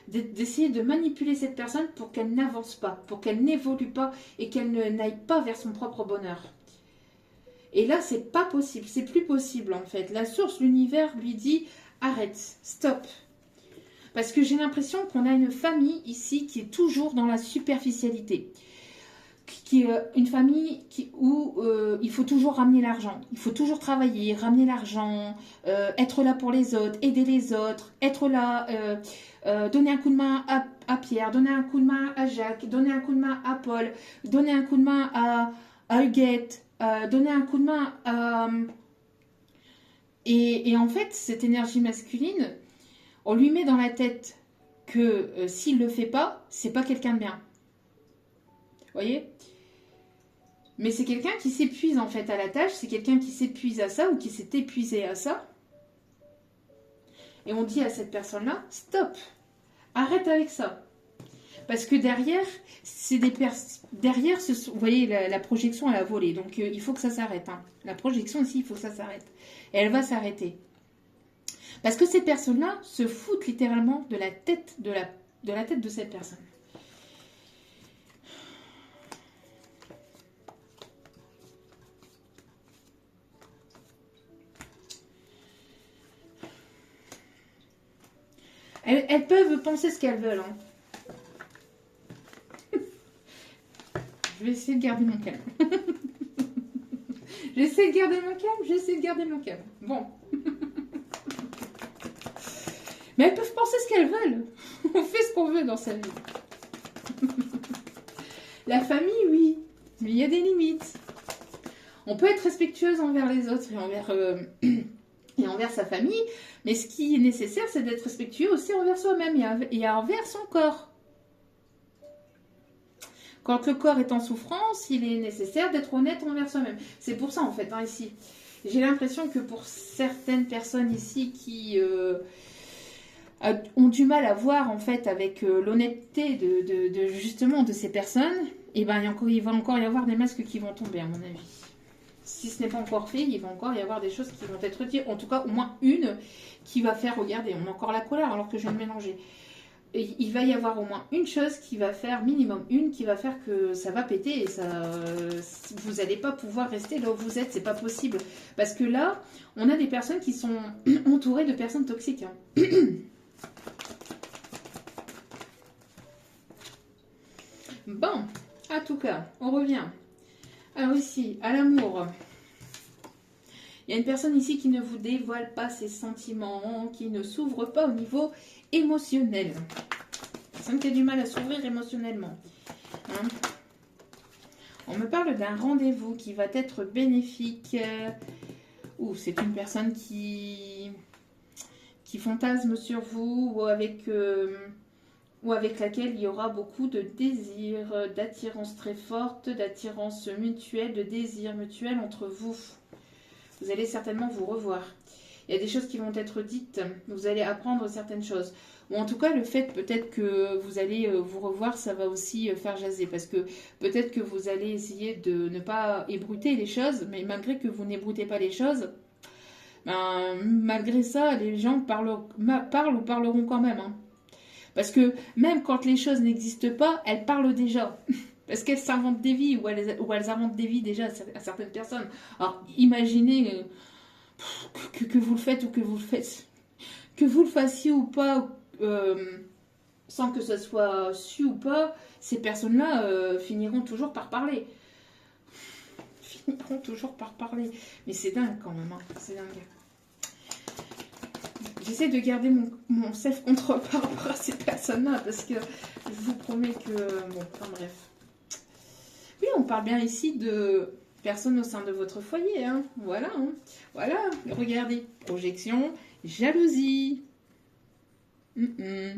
D'essayer de manipuler cette personne pour qu'elle n'avance pas, pour qu'elle n'évolue pas et qu'elle n'aille pas vers son propre bonheur. Et là, c'est pas possible, c'est plus possible en fait. La source, l'univers lui dit arrête, stop. Parce que j'ai l'impression qu'on a une famille ici qui est toujours dans la superficialité. Qui est une famille où il faut toujours ramener l'argent. Il faut toujours travailler, ramener l'argent, être là pour les autres, aider les autres, être là, donner un coup de main à Pierre, donner un coup de main à Jacques, donner un coup de main à Paul, donner un coup de main à Huguette, donner un coup de main à... Et en fait, cette énergie masculine, on lui met dans la tête que s'il ne le fait pas, c'est pas quelqu'un de bien. Vous voyez? Mais c'est quelqu'un qui s'épuise en fait à la tâche, c'est quelqu'un qui s'épuise à ça ou qui s'est épuisé à ça. Et on dit à cette personne-là, stop, arrête avec ça. Parce que derrière, c'est derrière, vous voyez, la projection, elle a volé. Donc, il faut que ça s'arrête. Hein. La projection ici, il faut que ça s'arrête. Et elle va s'arrêter. Parce que ces personnes-là se foutent littéralement de la tête de cette personne. Elles peuvent penser ce qu'elles veulent. Hein. Je vais essayer de garder mon calme. J'essaie de garder mon calme. Bon. Mais elles peuvent penser ce qu'elles veulent. On fait ce qu'on veut dans sa vie. La famille, oui. Mais il y a des limites. On peut être respectueuse envers les autres et envers sa famille. Mais ce qui est nécessaire, c'est d'être respectueux aussi envers soi-même et envers son corps. Quand le corps est en souffrance, il est nécessaire d'être honnête envers soi-même. C'est pour ça, en fait, hein, ici. J'ai l'impression que pour certaines personnes ici qui ont du mal à voir, en fait, avec l'honnêteté justement de ces personnes, et ben, il va encore y avoir des masques qui vont tomber, à mon avis. Si ce n'est pas encore fait, il va encore y avoir des choses qui vont être retirées. En tout cas, au moins une qui va faire, regardez, on a encore la colère alors que je viens de mélanger. Il va y avoir au moins une chose qui va faire, minimum une, qui va faire que ça va péter et ça, vous n'allez pas pouvoir rester là où vous êtes, c'est pas possible. Parce que là, on a des personnes qui sont entourées de personnes toxiques. Hein. Bon, en tout cas, on revient. Alors ici, à l'amour. Il y a une personne ici qui ne vous dévoile pas ses sentiments, qui ne s'ouvre pas au niveau émotionnel. Personne qui a du mal à s'ouvrir émotionnellement. Hein? On me parle d'un rendez-vous qui va être bénéfique. C'est une personne qui fantasme sur vous ou avec laquelle il y aura beaucoup de désir, d'attirance très forte, d'attirance mutuelle, de désir mutuel entre vous. Vous allez certainement vous revoir. Il y a des choses qui vont être dites. Vous allez apprendre certaines choses. Ou en tout cas, le fait peut-être que vous allez vous revoir, ça va aussi faire jaser. Parce que peut-être que vous allez essayer de ne pas ébruiter les choses. Mais malgré que vous n'ébruitez pas les choses, malgré ça, les gens parlent ou parleront quand même. Hein. Parce que même quand les choses n'existent pas, elles parlent déjà. Parce qu'elles s'inventent des vies ou elles inventent des vies déjà à certaines personnes. Alors imaginez que vous le faites ou que vous le faites. Que vous le fassiez ou pas, sans que ce soit su ou pas, ces personnes-là finiront toujours par parler. Mais c'est dingue quand même, hein. C'est dingue. J'essaie de garder mon self-control par rapport à ces personnes-là, parce que je vous promets que... Bon, enfin bref. Oui, on parle bien ici de personne au sein de votre foyer. Hein. Voilà, hein. Voilà, regardez. Projection, jalousie. Il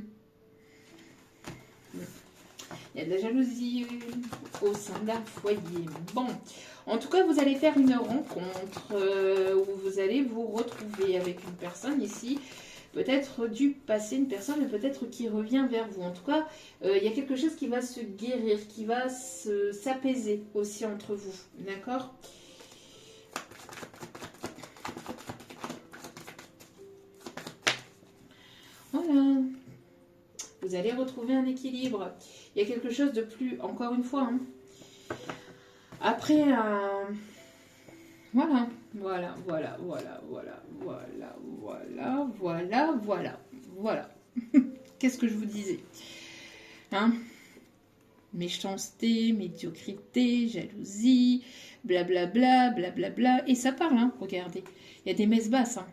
y a de la jalousie au sein d'un foyer. Bon, en tout cas, vous allez faire une rencontre où vous allez vous retrouver avec une personne ici. Peut-être du passé, une personne peut-être qui revient vers vous. En tout cas, il y a quelque chose qui va se guérir, qui va s'apaiser aussi entre vous. D'accord ? Voilà. Vous allez retrouver un équilibre. Il y a quelque chose de plus, encore une fois. Hein. Après, voilà. Qu'est-ce que je vous disais, hein? Méchanceté, médiocrité, jalousie, blablabla, blablabla. Et ça parle, hein, regardez. Il y a des messes basses. Hein.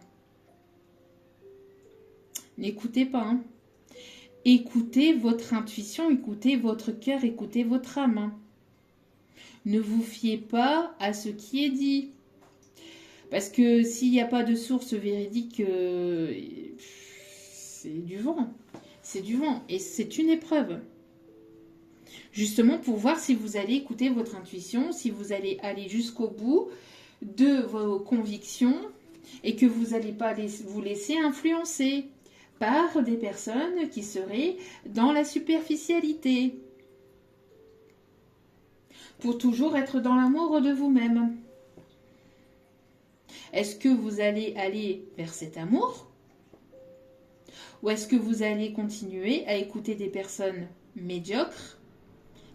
N'écoutez pas. Hein. Écoutez votre intuition, écoutez votre cœur, écoutez votre âme. Hein. Ne vous fiez pas à ce qui est dit. Parce que s'il n'y a pas de source véridique, c'est du vent. C'est du vent. Et c'est une épreuve. Justement pour voir si vous allez écouter votre intuition, si vous allez aller jusqu'au bout de vos convictions et que vous n'allez pas vous laisser influencer par des personnes qui seraient dans la superficialité. Pour toujours être dans l'amour de vous-même. Est-ce que vous allez aller vers cet amour? Ou est-ce que vous allez continuer à écouter des personnes médiocres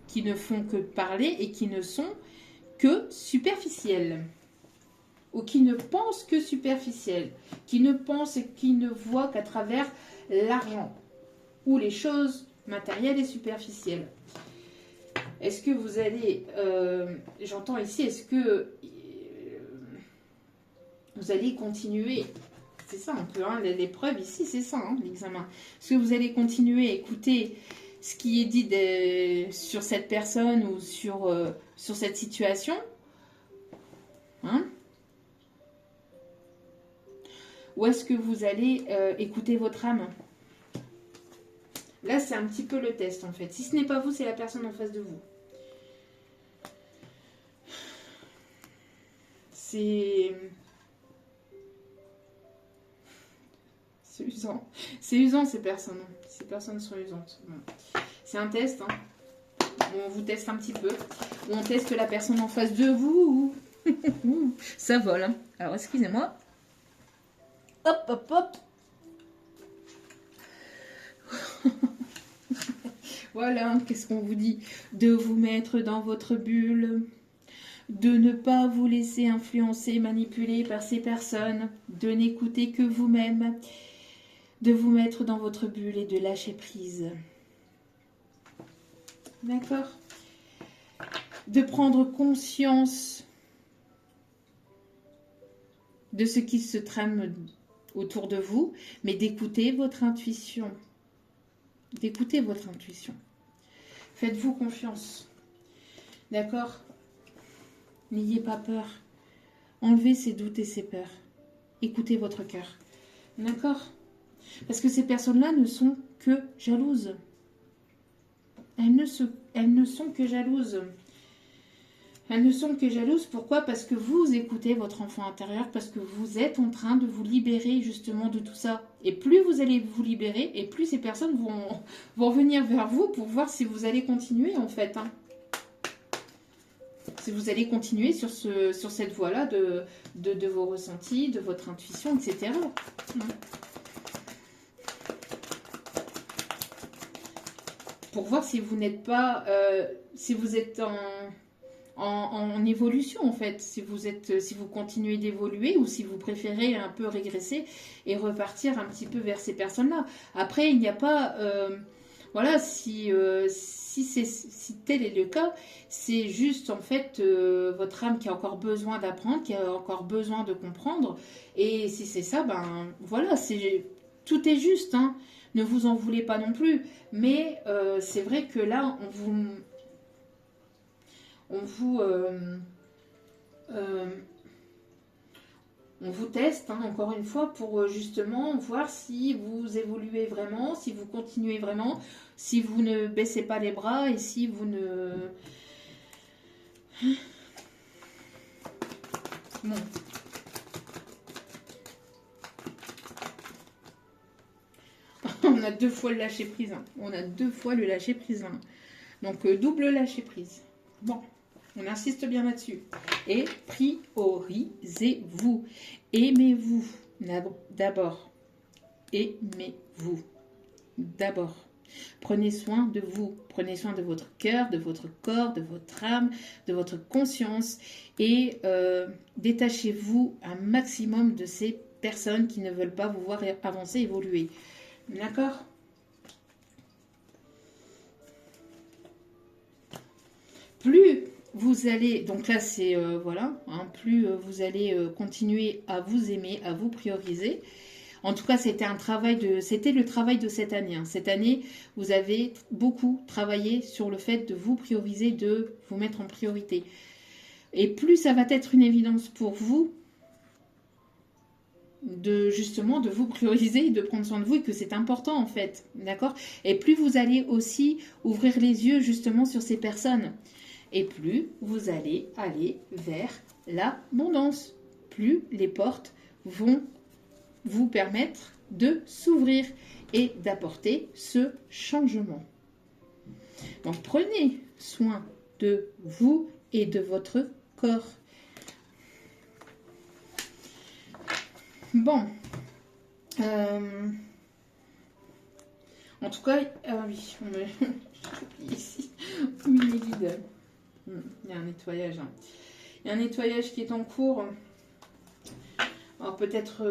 qui ne font que parler et qui ne sont que superficielles? Ou qui ne pensent que superficielles, qui ne pensent et qui ne voient qu'à travers l'argent ou les choses matérielles et superficielles. Est-ce que vous allez, j'entends ici, est-ce que vous allez continuer, c'est ça un peu, hein, l'épreuve ici, c'est ça, hein, l'examen. Est-ce que vous allez continuer à écouter ce qui est dit sur cette personne ou sur cette situation, hein? Ou est-ce que vous allez écouter votre âme? Là, c'est un petit peu le test, en fait. Si ce n'est pas vous, c'est la personne en face de vous. C'est usant. C'est usant, ces personnes. Ces personnes sont usantes. Bon. C'est un test, hein. On vous teste un petit peu. Ou on teste la personne en face de vous. Ça vole, hein. Alors, excusez-moi. Hop, hop, hop. Voilà, qu'est-ce qu'on vous dit? De vous mettre dans votre bulle, de ne pas vous laisser influencer, manipuler par ces personnes, de n'écouter que vous-même, de vous mettre dans votre bulle et de lâcher prise. D'accord? De prendre conscience de ce qui se trame autour de vous, mais d'écouter votre intuition. D'écouter votre intuition. Faites-vous confiance. D'accord? N'ayez pas peur. Enlevez ces doutes et ces peurs. Écoutez votre cœur. D'accord? Parce que ces personnes-là ne sont que jalouses. Elles ne sont que jalouses. Elles ne sont que jalouses. Pourquoi? Parce que vous écoutez votre enfant intérieur, parce que vous êtes en train de vous libérer justement de tout ça. Et plus vous allez vous libérer, et plus ces personnes vont venir vers vous pour voir si vous allez continuer en fait. Hein. Si vous allez continuer sur cette voie-là de vos ressentis, de votre intuition, etc. Pour voir si vous n'êtes pas... si vous êtes en évolution en fait, si vous continuez d'évoluer ou si vous préférez un peu régresser et repartir un petit peu vers ces personnes-là. Après, il n'y a pas... voilà, si tel est le cas, c'est juste en fait votre âme qui a encore besoin d'apprendre, qui a encore besoin de comprendre. Et si c'est ça, ben voilà, tout est juste, hein. Ne vous en voulez pas non plus. Mais c'est vrai que là, on vous on vous teste, hein, encore une fois, pour justement voir si vous évoluez vraiment, si vous continuez vraiment, si vous ne baissez pas les bras et si vous ne... Bon. On a 2 fois le lâcher prise. Hein. On a 2 fois le lâcher prise. Hein. Donc, double lâcher prise. Bon, on insiste bien là-dessus. Et priorisez-vous. Aimez-vous d'abord. Aimez-vous d'abord. Prenez soin de vous. Prenez soin de votre cœur, de votre corps, de votre âme, de votre conscience. Et détachez-vous un maximum de ces personnes qui ne veulent pas vous voir avancer, évoluer. D'accord? Plus vous allez, donc là c'est, voilà, hein, plus vous allez continuer à vous aimer, à vous prioriser. En tout cas, c'était le travail de cette année. Hein. Cette année, vous avez beaucoup travaillé sur le fait de vous prioriser, de vous mettre en priorité. Et plus ça va être une évidence pour vous, justement de vous prioriser et de prendre soin de vous et que c'est important en fait, d'accord? Et plus vous allez aussi ouvrir les yeux justement sur ces personnes et plus vous allez aller vers l'abondance, plus les portes vont vous permettre de s'ouvrir et d'apporter ce changement. Donc prenez soin de vous et de votre corps. Bon, en tout cas, oui, ici, il est vide. Il y a un nettoyage. Hein. Il y a un nettoyage qui est en cours. Alors peut-être...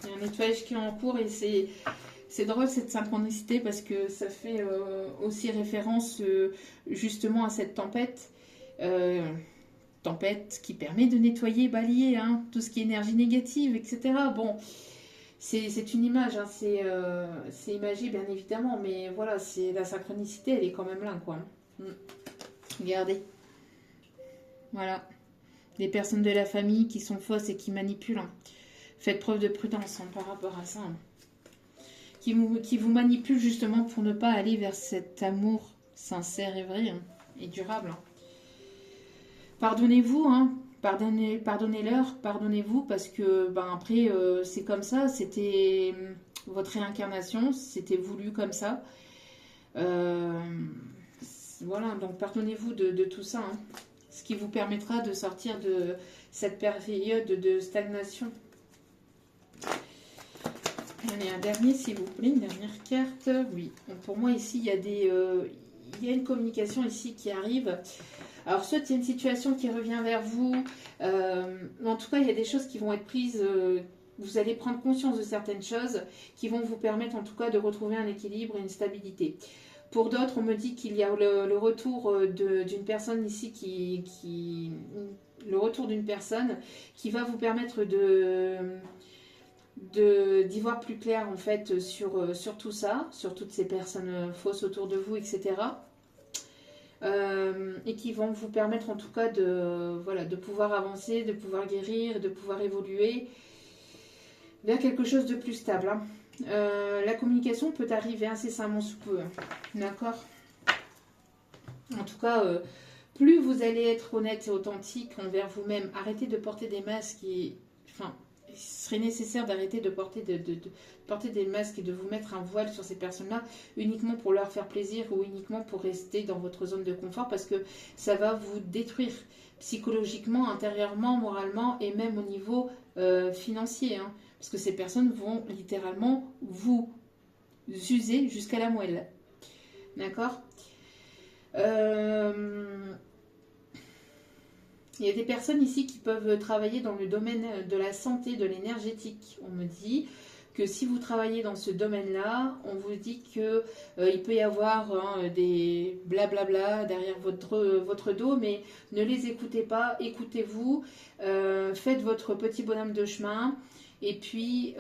il y a un nettoyage qui est en cours et c'est drôle cette synchronicité parce que ça fait aussi référence justement à cette tempête. Tempête qui permet de nettoyer, balayer hein, tout ce qui est énergie négative, etc. Bon, c'est une image, hein, c'est imagé bien évidemment, mais voilà, c'est la synchronicité, elle est quand même là, quoi. Regardez. Voilà. Les personnes de la famille qui sont fausses et qui manipulent. Hein. Faites preuve de prudence hein, par rapport à ça. Hein. Qui vous manipulent justement pour ne pas aller vers cet amour sincère et vrai hein, et durable. Hein. Pardonnez-vous, hein, pardonnez-leur, pardonnez-vous parce que ben après c'est comme ça, c'était votre réincarnation, c'était voulu comme ça. Voilà, donc pardonnez-vous de tout ça, hein, ce qui vous permettra de sortir de cette période de stagnation. Allez, un dernier s'il vous plaît, une dernière carte. Oui, donc, pour moi ici il y a il y a une communication ici qui arrive. Alors, soit il y a une situation qui revient vers vous, en tout cas, il y a des choses qui vont être prises, vous allez prendre conscience de certaines choses qui vont vous permettre en tout cas de retrouver un équilibre et une stabilité. Pour d'autres, on me dit qu'il y a le retour d'une personne ici le retour d'une personne qui va vous permettre d'y voir plus clair en fait sur tout ça, sur toutes ces personnes fausses autour de vous, etc. Et qui vont vous permettre en tout cas de pouvoir avancer, de pouvoir guérir, de pouvoir évoluer vers quelque chose de plus stable. Hein. La communication peut arriver incessamment sous peu, hein. D'accord? En tout cas, plus vous allez être honnête et authentique envers vous-même, arrêtez de porter des masques il serait nécessaire d'arrêter de porter des masques et de vous mettre un voile sur ces personnes-là uniquement pour leur faire plaisir ou uniquement pour rester dans votre zone de confort parce que ça va vous détruire psychologiquement, intérieurement, moralement et même au niveau financier. Hein, parce que ces personnes vont littéralement vous user jusqu'à la moelle. D'accord ? Il y a des personnes ici qui peuvent travailler dans le domaine de la santé, de l'énergétique. On me dit que si vous travaillez dans ce domaine-là, on vous dit que il peut y avoir des blablabla derrière votre dos, mais ne les écoutez pas, écoutez-vous, faites votre petit bonhomme de chemin, et puis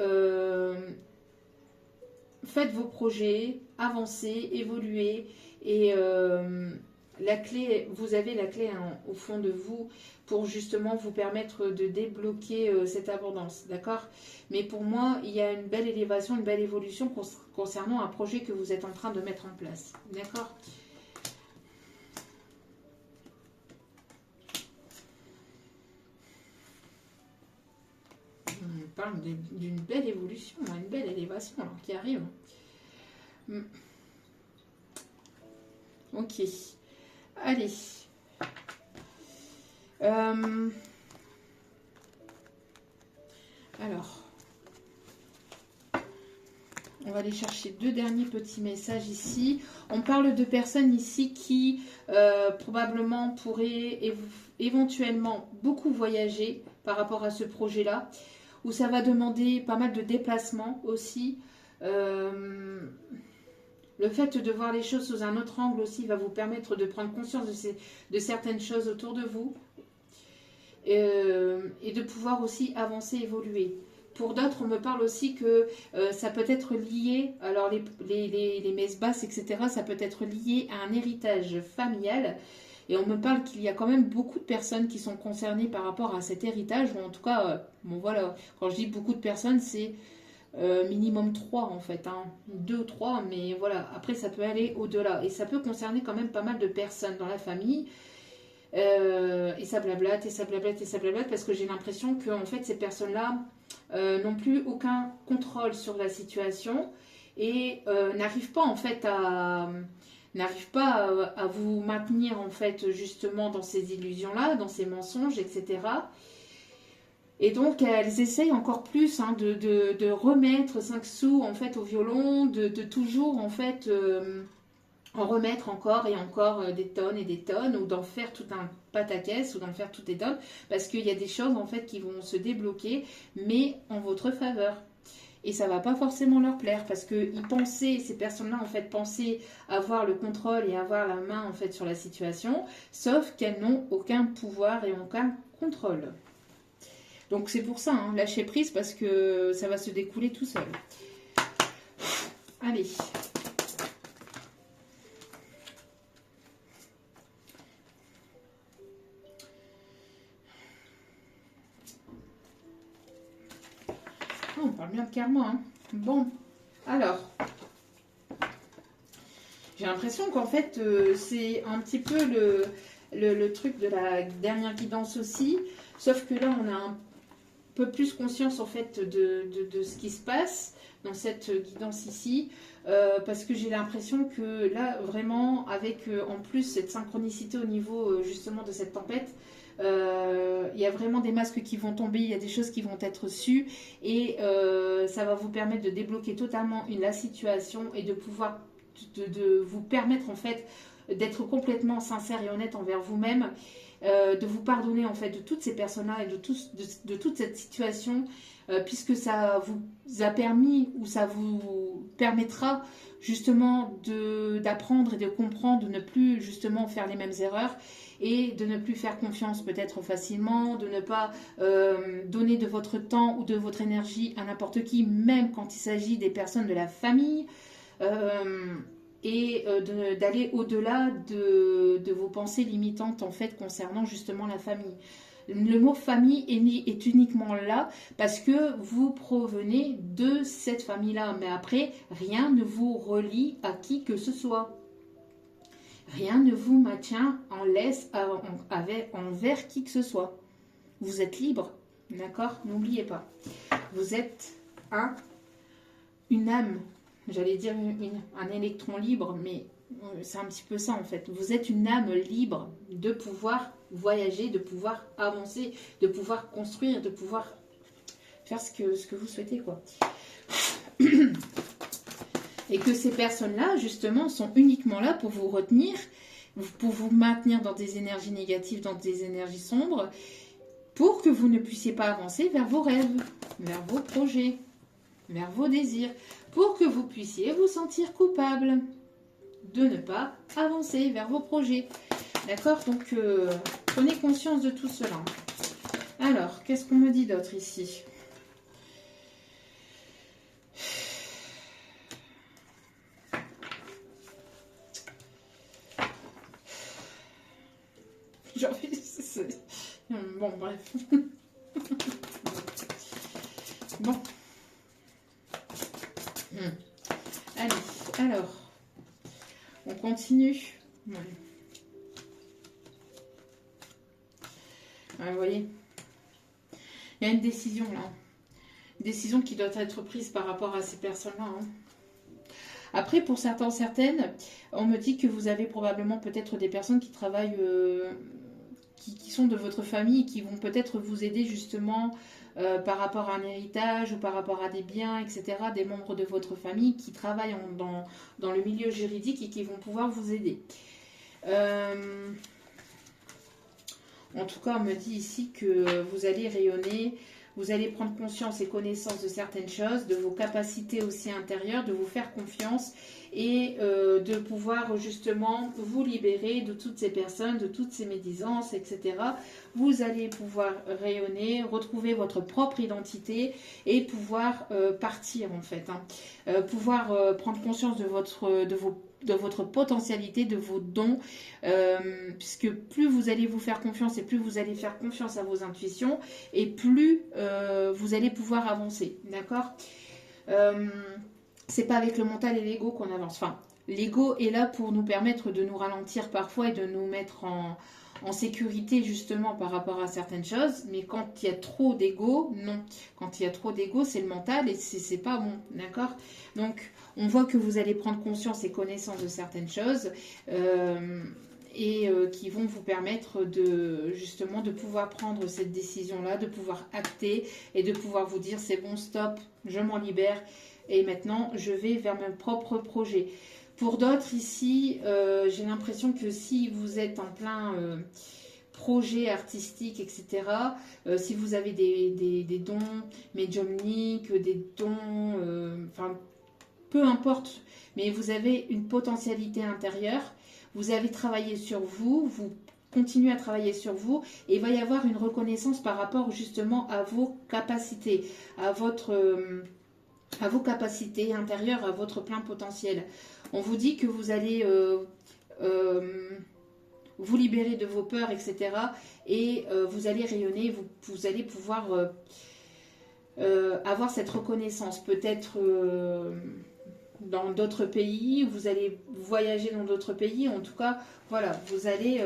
faites vos projets, avancez, évoluez, Et la clé, vous avez la clé hein, au fond de vous pour justement vous permettre de débloquer cette abondance, d'accord? Mais pour moi, il y a une belle élévation, une belle évolution concernant un projet que vous êtes en train de mettre en place, d'accord? On parle d'une belle évolution, une belle élévation alors, qui arrive. Ok. Allez. Alors, on va aller chercher deux derniers petits messages ici. On parle de personnes ici qui probablement pourraient éventuellement beaucoup voyager par rapport à ce projet-là, où ça va demander pas mal de déplacements aussi. Le fait de voir les choses sous un autre angle aussi va vous permettre de prendre conscience de certaines choses autour de vous et de pouvoir aussi avancer, évoluer. Pour d'autres, on me parle aussi que ça peut être lié, alors les messes basses, etc., ça peut être lié à un héritage familial. Et on me parle qu'il y a quand même beaucoup de personnes qui sont concernées par rapport à cet héritage, ou en tout cas, bon voilà, quand je dis beaucoup de personnes, c'est minimum 3 en fait, hein. 2 ou 3, mais voilà, après ça peut aller au-delà. Et ça peut concerner quand même pas mal de personnes dans la famille. Et ça blablate, et ça blablate, et ça blablate, parce que j'ai l'impression que en fait, ces personnes-là n'ont plus aucun contrôle sur la situation et n'arrivent pas en fait à vous maintenir en fait justement dans ces illusions-là, dans ces mensonges, etc. Et donc, elles essayent encore plus hein, de remettre 5 sous en fait au violon, de toujours en fait en remettre encore et encore des tonnes, ou d'en faire tout un pataquès, ou d'en faire toutes des tonnes, parce qu'il y a des choses en fait qui vont se débloquer, mais en votre faveur. Et ça va pas forcément leur plaire, parce que ces personnes-là en fait pensaient avoir le contrôle et avoir la main en fait sur la situation, sauf qu'elles n'ont aucun pouvoir et aucun contrôle. Donc c'est pour ça, hein, lâcher prise, parce que ça va se découler tout seul. Allez. Oh, on parle bien de karma, hein. Bon, alors, j'ai l'impression qu'en fait, c'est un petit peu le truc de la dernière guidance aussi, sauf que là, on a un peu plus conscience en fait de ce qui se passe dans cette guidance ici, parce que j'ai l'impression que là, vraiment, avec en plus cette synchronicité au niveau justement de cette tempête, il y a vraiment des masques qui vont tomber, il y a des choses qui vont être sues, et ça va vous permettre de débloquer totalement la situation et de pouvoir de vous permettre en fait d'être complètement sincère et honnête envers vous-même, de vous pardonner en fait de toutes ces personnes-là et de toute cette situation, puisque ça vous a permis ou ça vous permettra justement d'apprendre et de comprendre, de ne plus justement faire les mêmes erreurs et de ne plus faire confiance peut-être facilement, de ne pas donner de votre temps ou de votre énergie à n'importe qui, même quand il s'agit des personnes de la famille. Et d'aller au-delà de vos pensées limitantes en fait concernant justement la famille. Le mot famille est uniquement là parce que vous provenez de cette famille-là, mais après rien ne vous relie à qui que ce soit. Rien ne vous maintient en laisse envers qui que ce soit. Vous êtes libre, d'accord? N'oubliez pas. Vous êtes une âme. J'allais dire un électron libre, mais c'est un petit peu ça en fait. Vous êtes une âme libre de pouvoir voyager, de pouvoir avancer, de pouvoir construire, de pouvoir faire ce que vous souhaitez, quoi. Et que ces personnes-là, justement, sont uniquement là pour vous retenir, pour vous maintenir dans des énergies négatives, dans des énergies sombres, pour que vous ne puissiez pas avancer vers vos rêves, vers vos projets, vers vos désirs, pour que vous puissiez vous sentir coupable de ne pas avancer vers vos projets. D'accord? Donc, prenez conscience de tout cela. Alors, qu'est-ce qu'on me dit d'autre ici? Bon, bref. Bon. Allez, alors, on continue. Ouais. Ouais, vous voyez, il y a une décision là. Une décision qui doit être prise par rapport à ces personnes-là. Hein. Après, pour certains, certaines, on me dit que vous avez probablement peut-être des personnes qui travaillent, qui sont de votre famille, qui vont peut-être vous aider justement par rapport à un héritage ou par rapport à des biens, etc. Des membres de votre famille qui travaillent dans le milieu juridique et qui vont pouvoir vous aider. En tout cas, on me dit ici que vous allez rayonner, vous allez prendre conscience et connaissance de certaines choses, de vos capacités aussi intérieures, de vous faire confiance et de pouvoir justement vous libérer de toutes ces personnes, de toutes ces médisances, etc. Vous allez pouvoir rayonner, retrouver votre propre identité et pouvoir partir en fait. Hein. Pouvoir prendre conscience de votre potentialité, de vos dons, puisque plus vous allez vous faire confiance et plus vous allez faire confiance à vos intuitions et plus vous allez pouvoir avancer, d'accord. C'est pas avec le mental et l'ego qu'on avance. Enfin, l'ego est là pour nous permettre de nous ralentir parfois et de nous mettre en sécurité justement par rapport à certaines choses, mais quand il y a trop d'ego, non. Quand il y a trop d'ego, c'est le mental et c'est pas bon, d'accord. Donc, on voit que vous allez prendre conscience et connaissance de certaines choses qui vont vous permettre justement de pouvoir prendre cette décision-là, de pouvoir acter et de pouvoir vous dire c'est bon, stop, je m'en libère et maintenant je vais vers mon propre projet. Pour d'autres ici, j'ai l'impression que si vous êtes en plein projet artistique, etc., si vous avez des dons médiumniques, des dons, enfin peu importe, mais vous avez une potentialité intérieure, vous avez travaillé sur vous, vous continuez à travailler sur vous et il va y avoir une reconnaissance par rapport justement à vos capacités, à vos capacités intérieures, à votre plein potentiel. On vous dit que vous allez vous libérer de vos peurs, etc. Et vous allez rayonner, vous allez pouvoir avoir cette reconnaissance. Peut-être dans d'autres pays, vous allez voyager dans d'autres pays. En tout cas, voilà, vous allez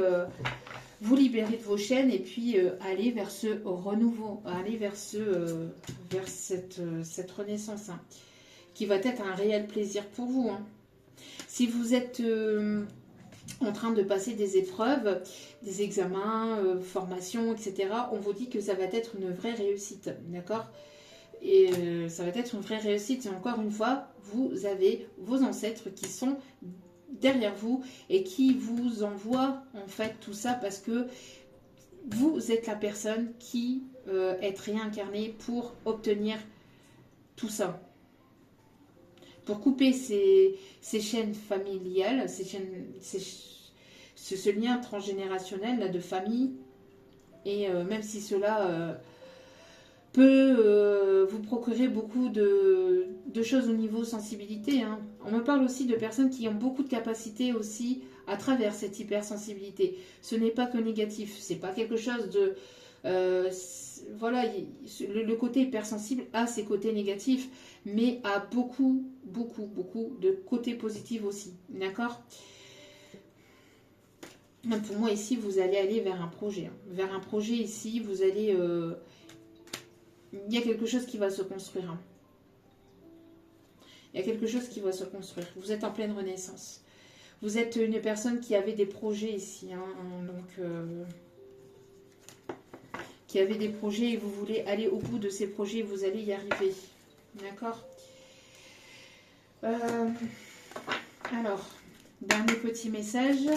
vous libérer de vos chaînes et puis aller vers ce renouveau, aller vers cette renaissance, hein, qui va être un réel plaisir pour vous. Hein. Si vous êtes en train de passer des épreuves, des examens, formations, etc., on vous dit que ça va être une vraie réussite, d'accord ? Et ça va être une vraie réussite. Et encore une fois, vous avez vos ancêtres qui sont derrière vous et qui vous envoient en fait tout ça parce que vous êtes la personne qui est réincarnée pour obtenir tout ça. Pour couper ces chaînes familiales, ce lien transgénérationnel là, de famille, et même si cela peut vous procurer beaucoup de choses au niveau sensibilité. Hein. On me parle aussi de personnes qui ont beaucoup de capacités aussi à travers cette hypersensibilité. Ce n'est pas que négatif, c'est pas quelque chose de... voilà, le côté hypersensible a ses côtés négatifs, mais a beaucoup de côtés positifs aussi, d'accord. Pour moi ici, vous allez aller vers un projet. Hein. Vers un projet ici, vous allez... il y a quelque chose qui va se construire. Hein. Il y a quelque chose qui va se construire. Vous êtes en pleine renaissance. Vous êtes une personne qui avait des projets ici, hein, donc... qui avait des projets et vous voulez aller au bout de ces projets, vous allez y arriver. D'accord. Alors, dernier petit message.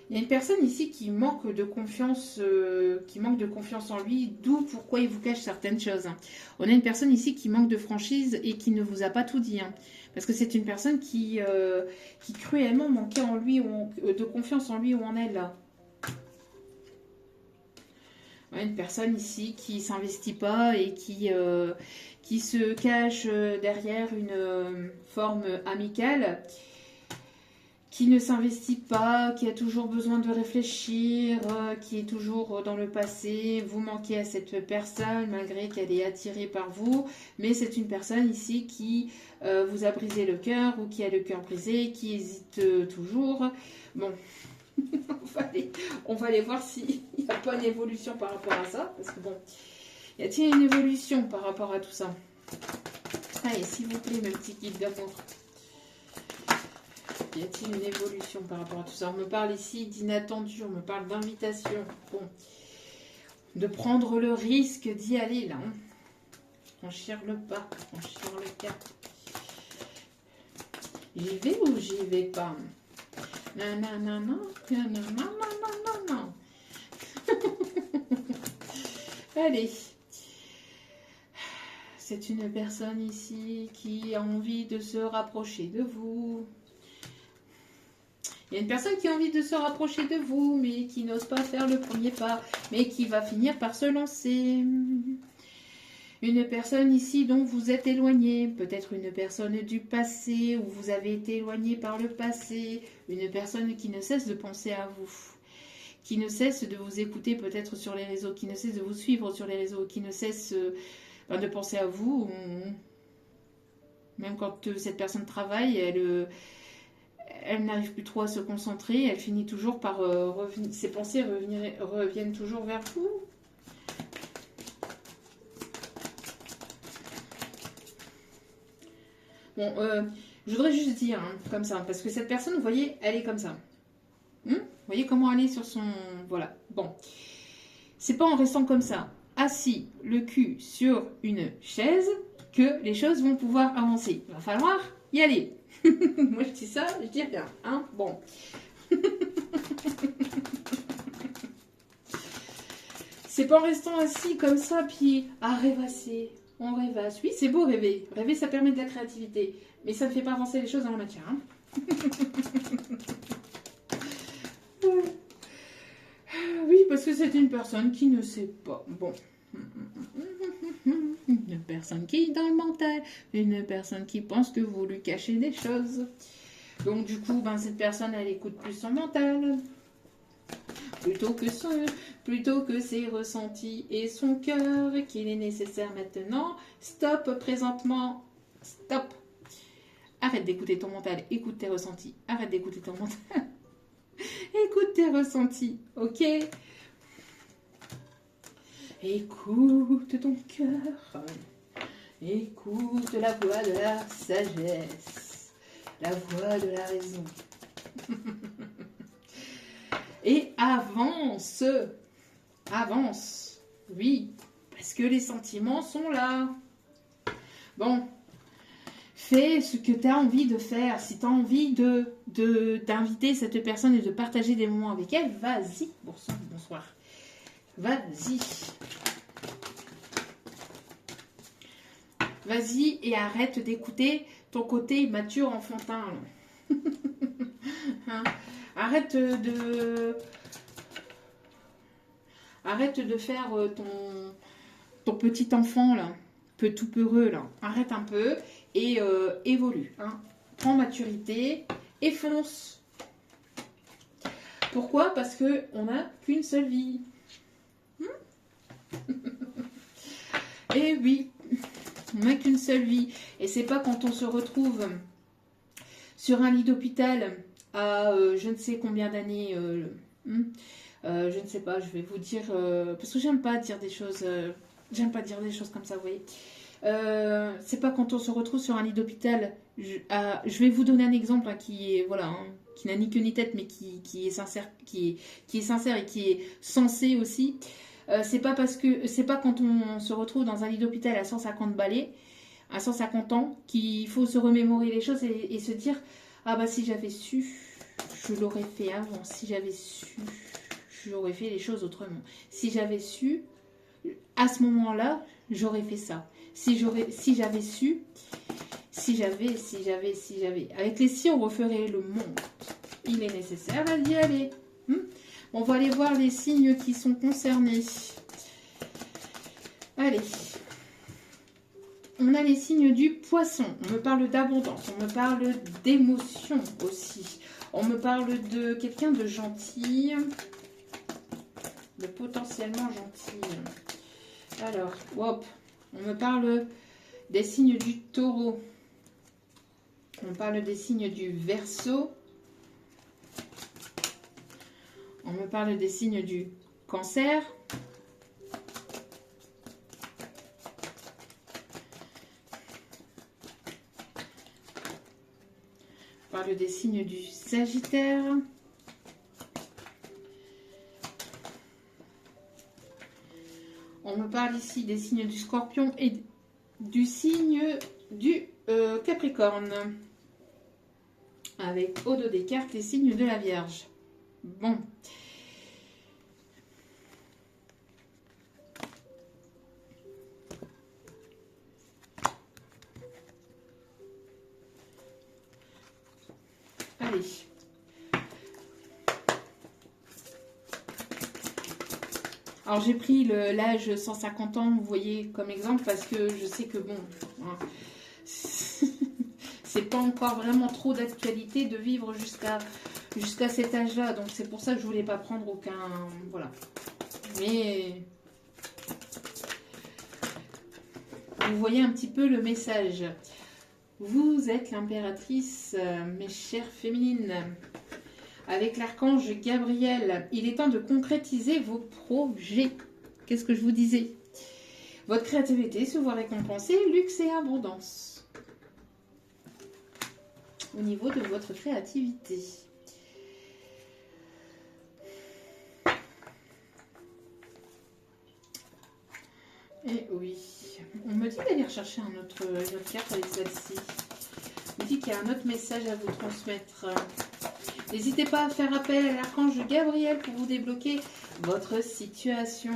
Il y a une personne ici qui manque de confiance en lui, d'où pourquoi il vous cache certaines choses. On a une personne ici qui manque de franchise et qui ne vous a pas tout dit. Hein, parce que c'est une personne qui cruellement manquait en lui, de confiance en lui ou en elle. Là. Ouais, une personne ici qui s'investit pas et qui se cache derrière une forme amicale, qui ne s'investit pas, qui a toujours besoin de réfléchir, qui est toujours dans le passé. Vous manquez à cette personne malgré qu'elle est attirée par vous, mais c'est une personne ici qui vous a brisé le cœur ou qui a le cœur brisé, qui hésite toujours. Bon, on va aller voir s'il n'y a pas une évolution par rapport à ça, parce que bon, y a-t-il une évolution par rapport à tout ça? Allez, s'il vous plaît, mes petits guides d'amour. Y a-t-il une évolution par rapport à tout ça? On me parle ici d'inattendu, on me parle d'invitation. Bon, de prendre le risque d'y aller, là. Hein. Franchir le pas, franchir le cap. J'y vais ou j'y vais pas? Non, non, non, non, non, non, non, non, non, non. Allez. C'est une personne ici qui a envie de se rapprocher de vous. Il y a une personne qui a envie de se rapprocher de vous, mais qui n'ose pas faire le premier pas, mais qui va finir par se lancer. Une personne ici dont vous êtes éloigné, peut-être une personne du passé, où vous avez été éloigné par le passé, une personne qui ne cesse de penser à vous, qui ne cesse de vous écouter peut-être sur les réseaux, qui ne cesse de vous suivre sur les réseaux, qui ne cesse de penser à vous. Même quand cette personne travaille, elle n'arrive plus trop à se concentrer, elle finit toujours par revenir, ses pensées reviennent toujours vers vous. Bon, je voudrais juste dire, hein, comme ça, parce que cette personne, vous voyez, elle est comme ça. Vous voyez comment elle est sur son... Voilà, bon. C'est pas en restant comme ça, assis, le cul sur une chaise, que les choses vont pouvoir avancer. Il va falloir y aller. Moi, je dis ça, je dis rien. Hein, bon. C'est pas en restant assis comme ça, puis à rêvasser. On rêvasse. Oui, c'est beau rêver. Rêver, ça permet de la créativité. Mais ça ne fait pas avancer les choses dans la matière. Hein. Oui, parce que c'est une personne qui ne sait pas. Bon. Une personne qui est dans le mental. Une personne qui pense que vous lui cachez des choses. Donc, du coup, cette personne, elle écoute plus son mental. Plutôt que ses ressentis et son cœur qu'il est nécessaire maintenant. Stop, présentement, stop. Arrête d'écouter ton mental, écoute tes ressentis. Arrête d'écouter ton mental. Écoute tes ressentis, ok? Écoute ton cœur. Écoute la voix de la sagesse. La voix de la raison. Et avance. Avance. Oui, parce que les sentiments sont là. Bon, fais ce que tu as envie de faire. Si tu as envie d'inviter cette personne et de partager des moments avec elle, vas-y. Bonsoir. Vas-y. Vas-y et arrête d'écouter ton côté mature enfantin. Hein? Arrête de faire ton petit enfant là, tout peureux là. Arrête un peu et évolue. Hein. Prends maturité et fonce. Pourquoi? Parce que on n'a qu'une seule vie. Et oui, on n'a qu'une seule vie. Et c'est pas quand on se retrouve sur un lit d'hôpital à je ne sais combien d'années, je ne sais pas, je vais vous dire, parce que j'aime pas dire des choses comme ça, vous voyez. C'est pas quand on se retrouve sur un lit d'hôpital, je vais vous donner un exemple hein, qui est, voilà, hein, qui n'a ni queue ni tête, mais qui est sincère, qui est sincère et qui est sensé aussi. C'est pas quand on se retrouve dans un lit d'hôpital à 150 balais, à 150 ans, qu'il faut se remémorer les choses et se dire ah bah si j'avais su, je l'aurais fait avant. Si j'avais su, j'aurais fait les choses autrement. Si j'avais su, à ce moment-là, j'aurais fait ça. Si j'avais su, si j'avais. Avec les si, on referait le monde. Il est nécessaire d'y aller. On va aller voir les signes qui sont concernés. Allez. On a les signes du poisson. On me parle d'abondance. On me parle d'émotion aussi. On me parle de quelqu'un de gentil. De potentiellement gentil. Alors, hop. On me parle des signes du taureau. On parle des signes du Verseau. On me parle des signes du Cancer. On parle des signes du Sagittaire. On me parle ici des signes du Scorpion et du signe du Capricorne. Avec au dos des cartes les signes de la Vierge. Bon. Allez. Alors j'ai pris l'âge 150 ans, vous voyez, comme exemple, parce que je sais que bon, hein, c'est pas encore vraiment trop d'actualité de vivre jusqu'à cet âge-là. Donc c'est pour ça que je voulais pas prendre aucun... Voilà. Mais vous voyez un petit peu le message. Vous êtes l'impératrice, mes chères féminines. Avec l'archange Gabriel, il est temps de concrétiser vos projets. Qu'est-ce que je vous disais? Votre créativité se voit récompensée, luxe et abondance. Au niveau de votre créativité. Et oui, on me dit d'aller rechercher une autre carte avec celle-ci. On me dit qu'il y a un autre message à vous transmettre. N'hésitez pas à faire appel à l'archange Gabriel pour vous débloquer votre situation.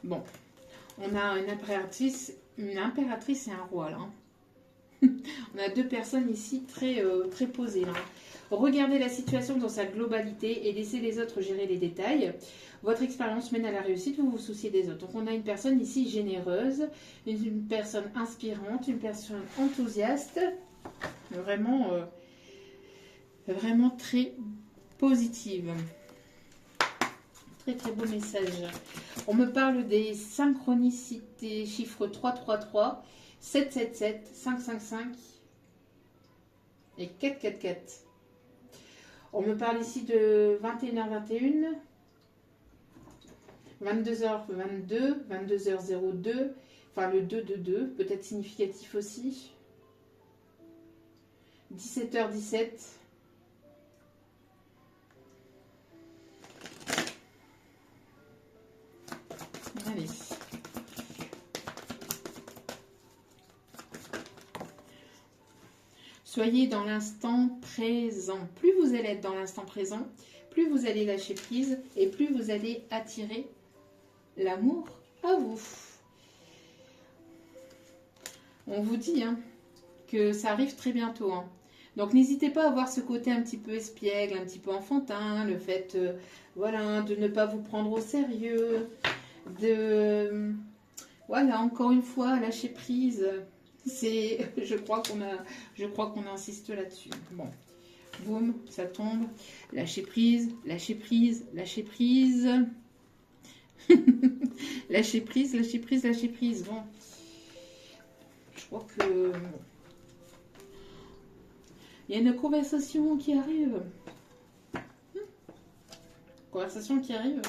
Bon, on a une impératrice et un roi là. On a deux personnes ici très posées là. Regardez la situation dans sa globalité et laissez les autres gérer les détails. Votre expérience mène à la réussite, vous vous souciez des autres. Donc on a une personne ici généreuse, une personne inspirante, une personne enthousiaste, vraiment très positive. Très beau message. On me parle des synchronicités, chiffres 333, 777, 555 et 444. On me parle ici de 21h21, 22h22, 22h02, enfin le 222, peut-être significatif aussi. 17h17. Allez. Soyez dans l'instant présent. Plus vous allez être dans l'instant présent, plus vous allez lâcher prise et plus vous allez attirer l'amour à vous. On vous dit que ça arrive très bientôt. Donc n'hésitez pas à voir ce côté un petit peu espiègle, un petit peu enfantin, le fait voilà, de ne pas vous prendre au sérieux, voilà, encore une fois, lâcher prise. Je crois qu'on insiste là-dessus. Bon, boum, ça tombe. Lâcher prise, lâcher prise, lâcher prise. Lâcher prise, lâcher prise, lâcher prise. Bon, je crois que il y a une conversation qui arrive. Conversation qui arrive.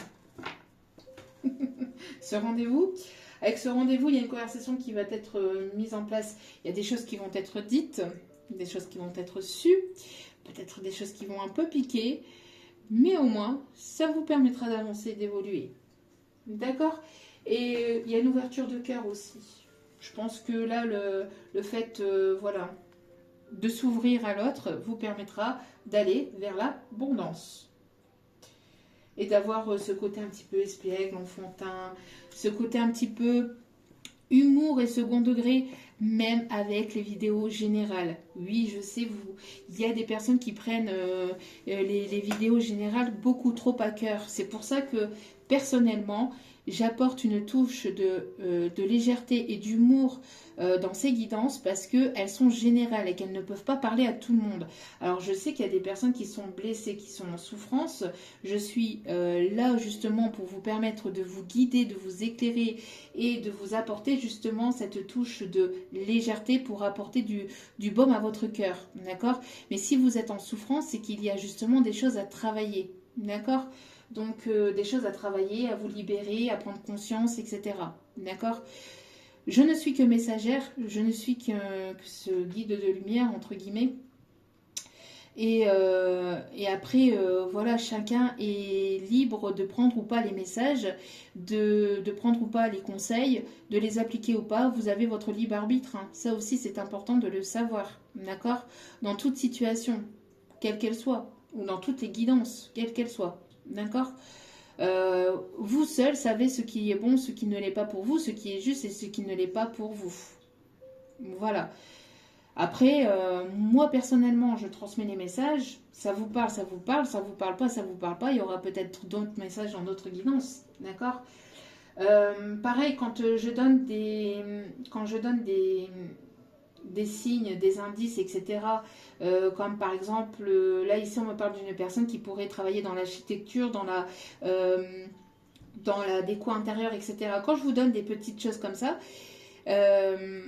Ce rendez-vous. Avec ce rendez-vous, il y a une conversation qui va être mise en place. Il y a des choses qui vont être dites, des choses qui vont être sues, peut-être des choses qui vont un peu piquer, mais au moins, ça vous permettra d'avancer, d'évoluer. D'accord? Et il y a une ouverture de cœur aussi. Je pense que là, le fait voilà, de s'ouvrir à l'autre vous permettra d'aller vers l'abondance. Et d'avoir ce côté un petit peu espiègle, enfantin, ce côté un petit peu humour et second degré, même avec les vidéos générales. Oui, je sais, il y a des personnes qui prennent les vidéos générales beaucoup trop à cœur. C'est pour ça que, personnellement, j'apporte une touche de légèreté et d'humour dans ces guidances parce qu'elles sont générales et qu'elles ne peuvent pas parler à tout le monde. Alors je sais qu'il y a des personnes qui sont blessées, qui sont en souffrance. Je suis là justement pour vous permettre de vous guider, de vous éclairer et de vous apporter justement cette touche de légèreté pour apporter du baume à votre cœur, d'accord? Mais si vous êtes en souffrance, c'est qu'il y a justement des choses à travailler, d'accord? Donc des choses à travailler, à vous libérer, à prendre conscience, etc. D'accord? Je ne suis que messagère, je ne suis que ce guide de lumière, entre guillemets. Et après, voilà, chacun est libre de prendre ou pas les messages, de prendre ou pas les conseils, de les appliquer ou pas. Vous avez votre libre arbitre, hein. Ça aussi, c'est important de le savoir, d'accord? Dans toute situation, quelle qu'elle soit, ou dans toutes les guidances, quelles qu'elles soient, d'accord? Vous seul savez ce qui est bon, ce qui ne l'est pas pour vous, ce qui est juste et ce qui ne l'est pas pour vous. Voilà. Après, moi personnellement, je transmets les messages. Ça vous parle, ça vous parle. Ça vous parle pas, ça vous parle pas. Il y aura peut-être d'autres messages dans d'autres guidances. D'accord? Pareil, quand je donne des signes, des indices, etc. Comme par exemple, là ici on me parle d'une personne qui pourrait travailler dans l'architecture, dans la déco intérieure, etc. Quand je vous donne des petites choses comme ça, euh,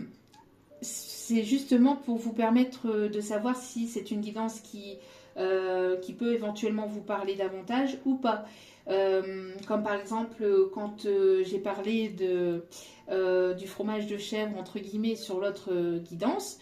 c'est justement pour vous permettre de savoir si c'est une guidance qui peut éventuellement vous parler davantage ou pas. Comme par exemple quand j'ai parlé du fromage de chèvre entre guillemets sur l'autre guidance,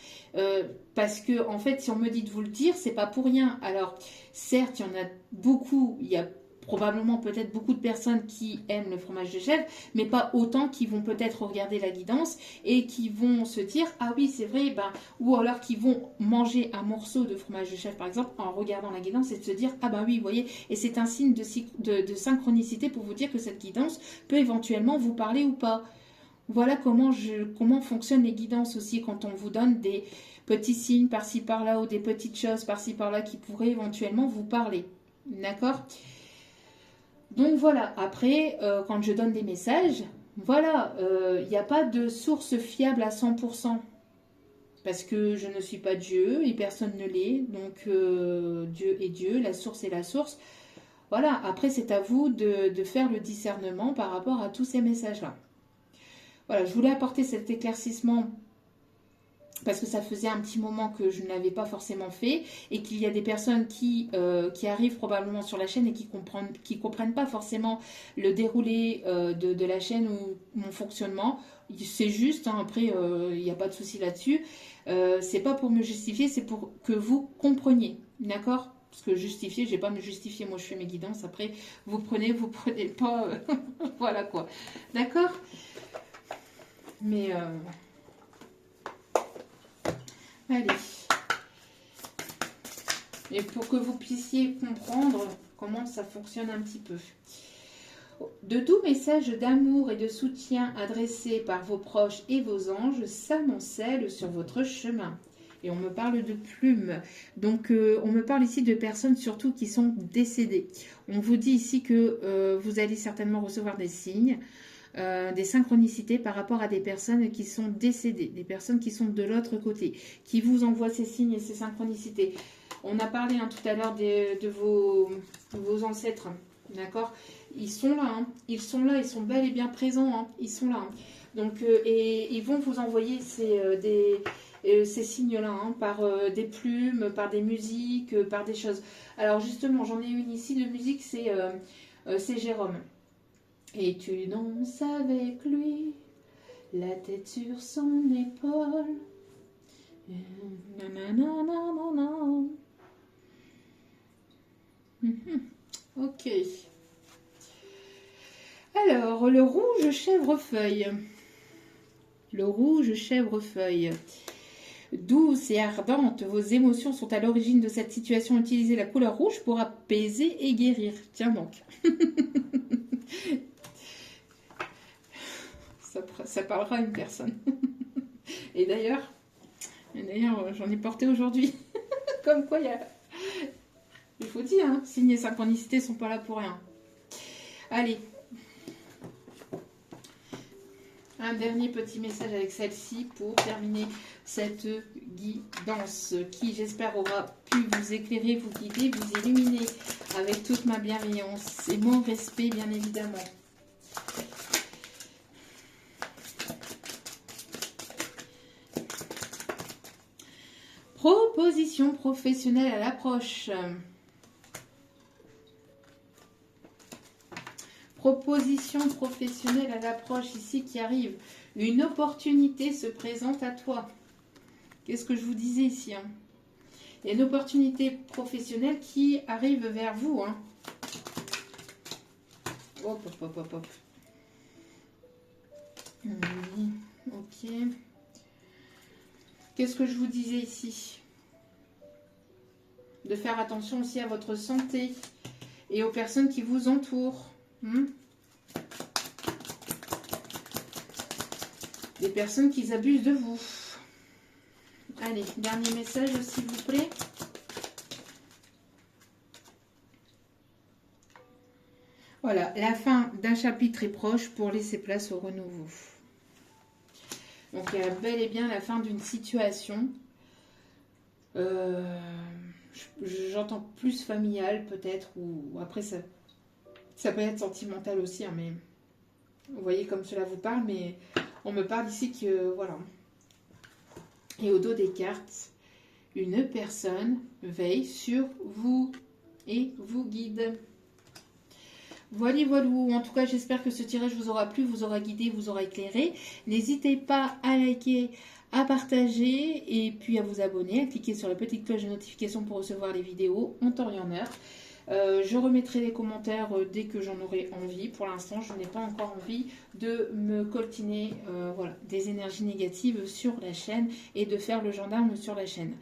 parce que en fait si on me dit de vous le dire c'est pas pour rien. Alors certes il y en a beaucoup, il y a probablement peut-être beaucoup de personnes qui aiment le fromage de chèvre, mais pas autant qui vont peut-être regarder la guidance et qui vont se dire ah oui c'est vrai, ben, ou alors qui vont manger un morceau de fromage de chèvre par exemple en regardant la guidance et de se dire ah ben oui vous voyez, et c'est un signe de synchronicité pour vous dire que cette guidance peut éventuellement vous parler ou pas. Voilà comment fonctionnent les guidances aussi quand on vous donne des petits signes par-ci par-là ou des petites choses par-ci par-là qui pourraient éventuellement vous parler. D'accord? Donc voilà, après, quand je donne des messages, voilà, il n'y a pas de source fiable à 100%. Parce que je ne suis pas Dieu et personne ne l'est. Donc Dieu est Dieu, la source est la source. Voilà, après c'est à vous de faire le discernement par rapport à tous ces messages-là. Voilà, je voulais apporter cet éclaircissement parce que ça faisait un petit moment que je ne l'avais pas forcément fait et qu'il y a des personnes qui arrivent probablement sur la chaîne et qui comprennent pas forcément le déroulé de la chaîne ou mon fonctionnement. C'est juste, hein, après il n'y a pas de souci là-dessus. C'est pas pour me justifier, c'est pour que vous compreniez, d'accord? Parce que justifier, j'ai pas à me justifier, moi je fais mes guidances, après vous prenez pas, voilà quoi, d'accord? Mais allez. Et pour que vous puissiez comprendre comment ça fonctionne un petit peu. De doux messages d'amour et de soutien adressés par vos proches et vos anges s'amoncellent sur votre chemin. Et on me parle de plumes. Donc on me parle ici de personnes surtout qui sont décédées. On vous dit ici que vous allez certainement recevoir des signes. Des synchronicités par rapport à des personnes qui sont décédées, des personnes qui sont de l'autre côté, qui vous envoient ces signes et ces synchronicités. On a parlé tout à l'heure de vos ancêtres, d'accord? Ils sont là, hein. Ils sont là, ils sont bel et bien présents, hein. Ils sont là. Hein. Donc, et ils vont vous envoyer ces signes-là, hein, par des plumes, par des musiques, par des choses. Alors justement, j'en ai une ici de musique, c'est Jérôme. Et tu danses avec lui, la tête sur son épaule. Nanana. Ok. Alors, le rouge chèvrefeuille. Le rouge chèvrefeuille. Douce et ardente, vos émotions sont à l'origine de cette situation. Utilisez la couleur rouge pour apaiser et guérir. Tiens donc. Ça parlera à une personne. Et d'ailleurs, j'en ai porté aujourd'hui. Comme quoi, il faut dire, hein, signes et synchronicités ne sont pas là pour rien. Allez. Un dernier petit message avec celle-ci pour terminer cette guidance qui, j'espère, aura pu vous éclairer, vous guider, vous illuminer avec toute ma bienveillance et mon respect, bien évidemment. Proposition professionnelle à l'approche. Proposition professionnelle à l'approche ici qui arrive. Une opportunité se présente à toi. Qu'est-ce que je vous disais ici, hein? Il y a une opportunité professionnelle qui arrive vers vous. Hein. Hop, hop, hop, hop, hop. Oui, ok. Qu'est-ce que je vous disais ici? De faire attention aussi à votre santé et aux personnes qui vous entourent. Des personnes qui abusent de vous. Allez, dernier message s'il vous plaît. Voilà, la fin d'un chapitre est proche pour laisser place au renouveau. Donc il y a bel et bien la fin d'une situation. J'entends plus familial peut-être, ou après ça peut être sentimental aussi, hein, mais vous voyez comme cela vous parle, mais on me parle ici que voilà. Et au dos des cartes, une personne veille sur vous et vous guide. Voilà, voilà. En tout cas, j'espère que ce tirage vous aura plu, vous aura guidé, vous aura éclairé. N'hésitez pas à liker, à partager et puis à vous abonner, à cliquer sur la petite cloche de notification pour recevoir les vidéos en temps et en heure. Je remettrai les commentaires dès que j'en aurai envie. Pour l'instant, je n'ai pas encore envie de me coltiner voilà, des énergies négatives sur la chaîne et de faire le gendarme sur la chaîne.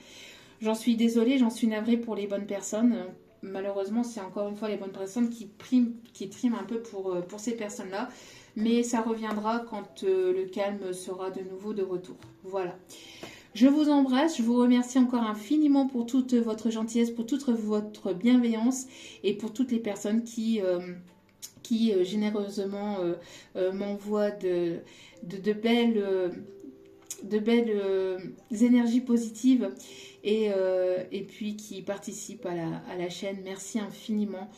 J'en suis désolée, j'en suis navrée pour les bonnes personnes. Malheureusement, c'est encore une fois les bonnes personnes qui triment un peu pour ces personnes-là. Mais ça reviendra quand le calme sera de nouveau de retour. Voilà. Je vous embrasse, je vous remercie encore infiniment pour toute votre gentillesse, pour toute votre bienveillance et pour toutes les personnes qui généreusement m'envoient de belles énergies positives et puis qui participent à la chaîne. Merci infiniment.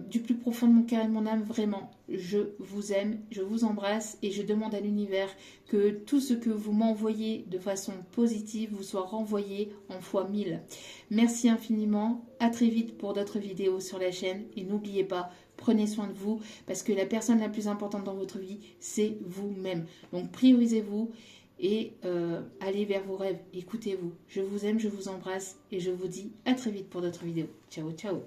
Du plus profond de mon cœur et de mon âme, vraiment, je vous aime, je vous embrasse et je demande à l'univers que tout ce que vous m'envoyez de façon positive vous soit renvoyé en fois 1000. Merci infiniment, à très vite pour d'autres vidéos sur la chaîne et n'oubliez pas, prenez soin de vous parce que la personne la plus importante dans votre vie, c'est vous-même. Donc priorisez-vous et allez vers vos rêves, écoutez-vous. Je vous aime, je vous embrasse et je vous dis à très vite pour d'autres vidéos. Ciao, ciao.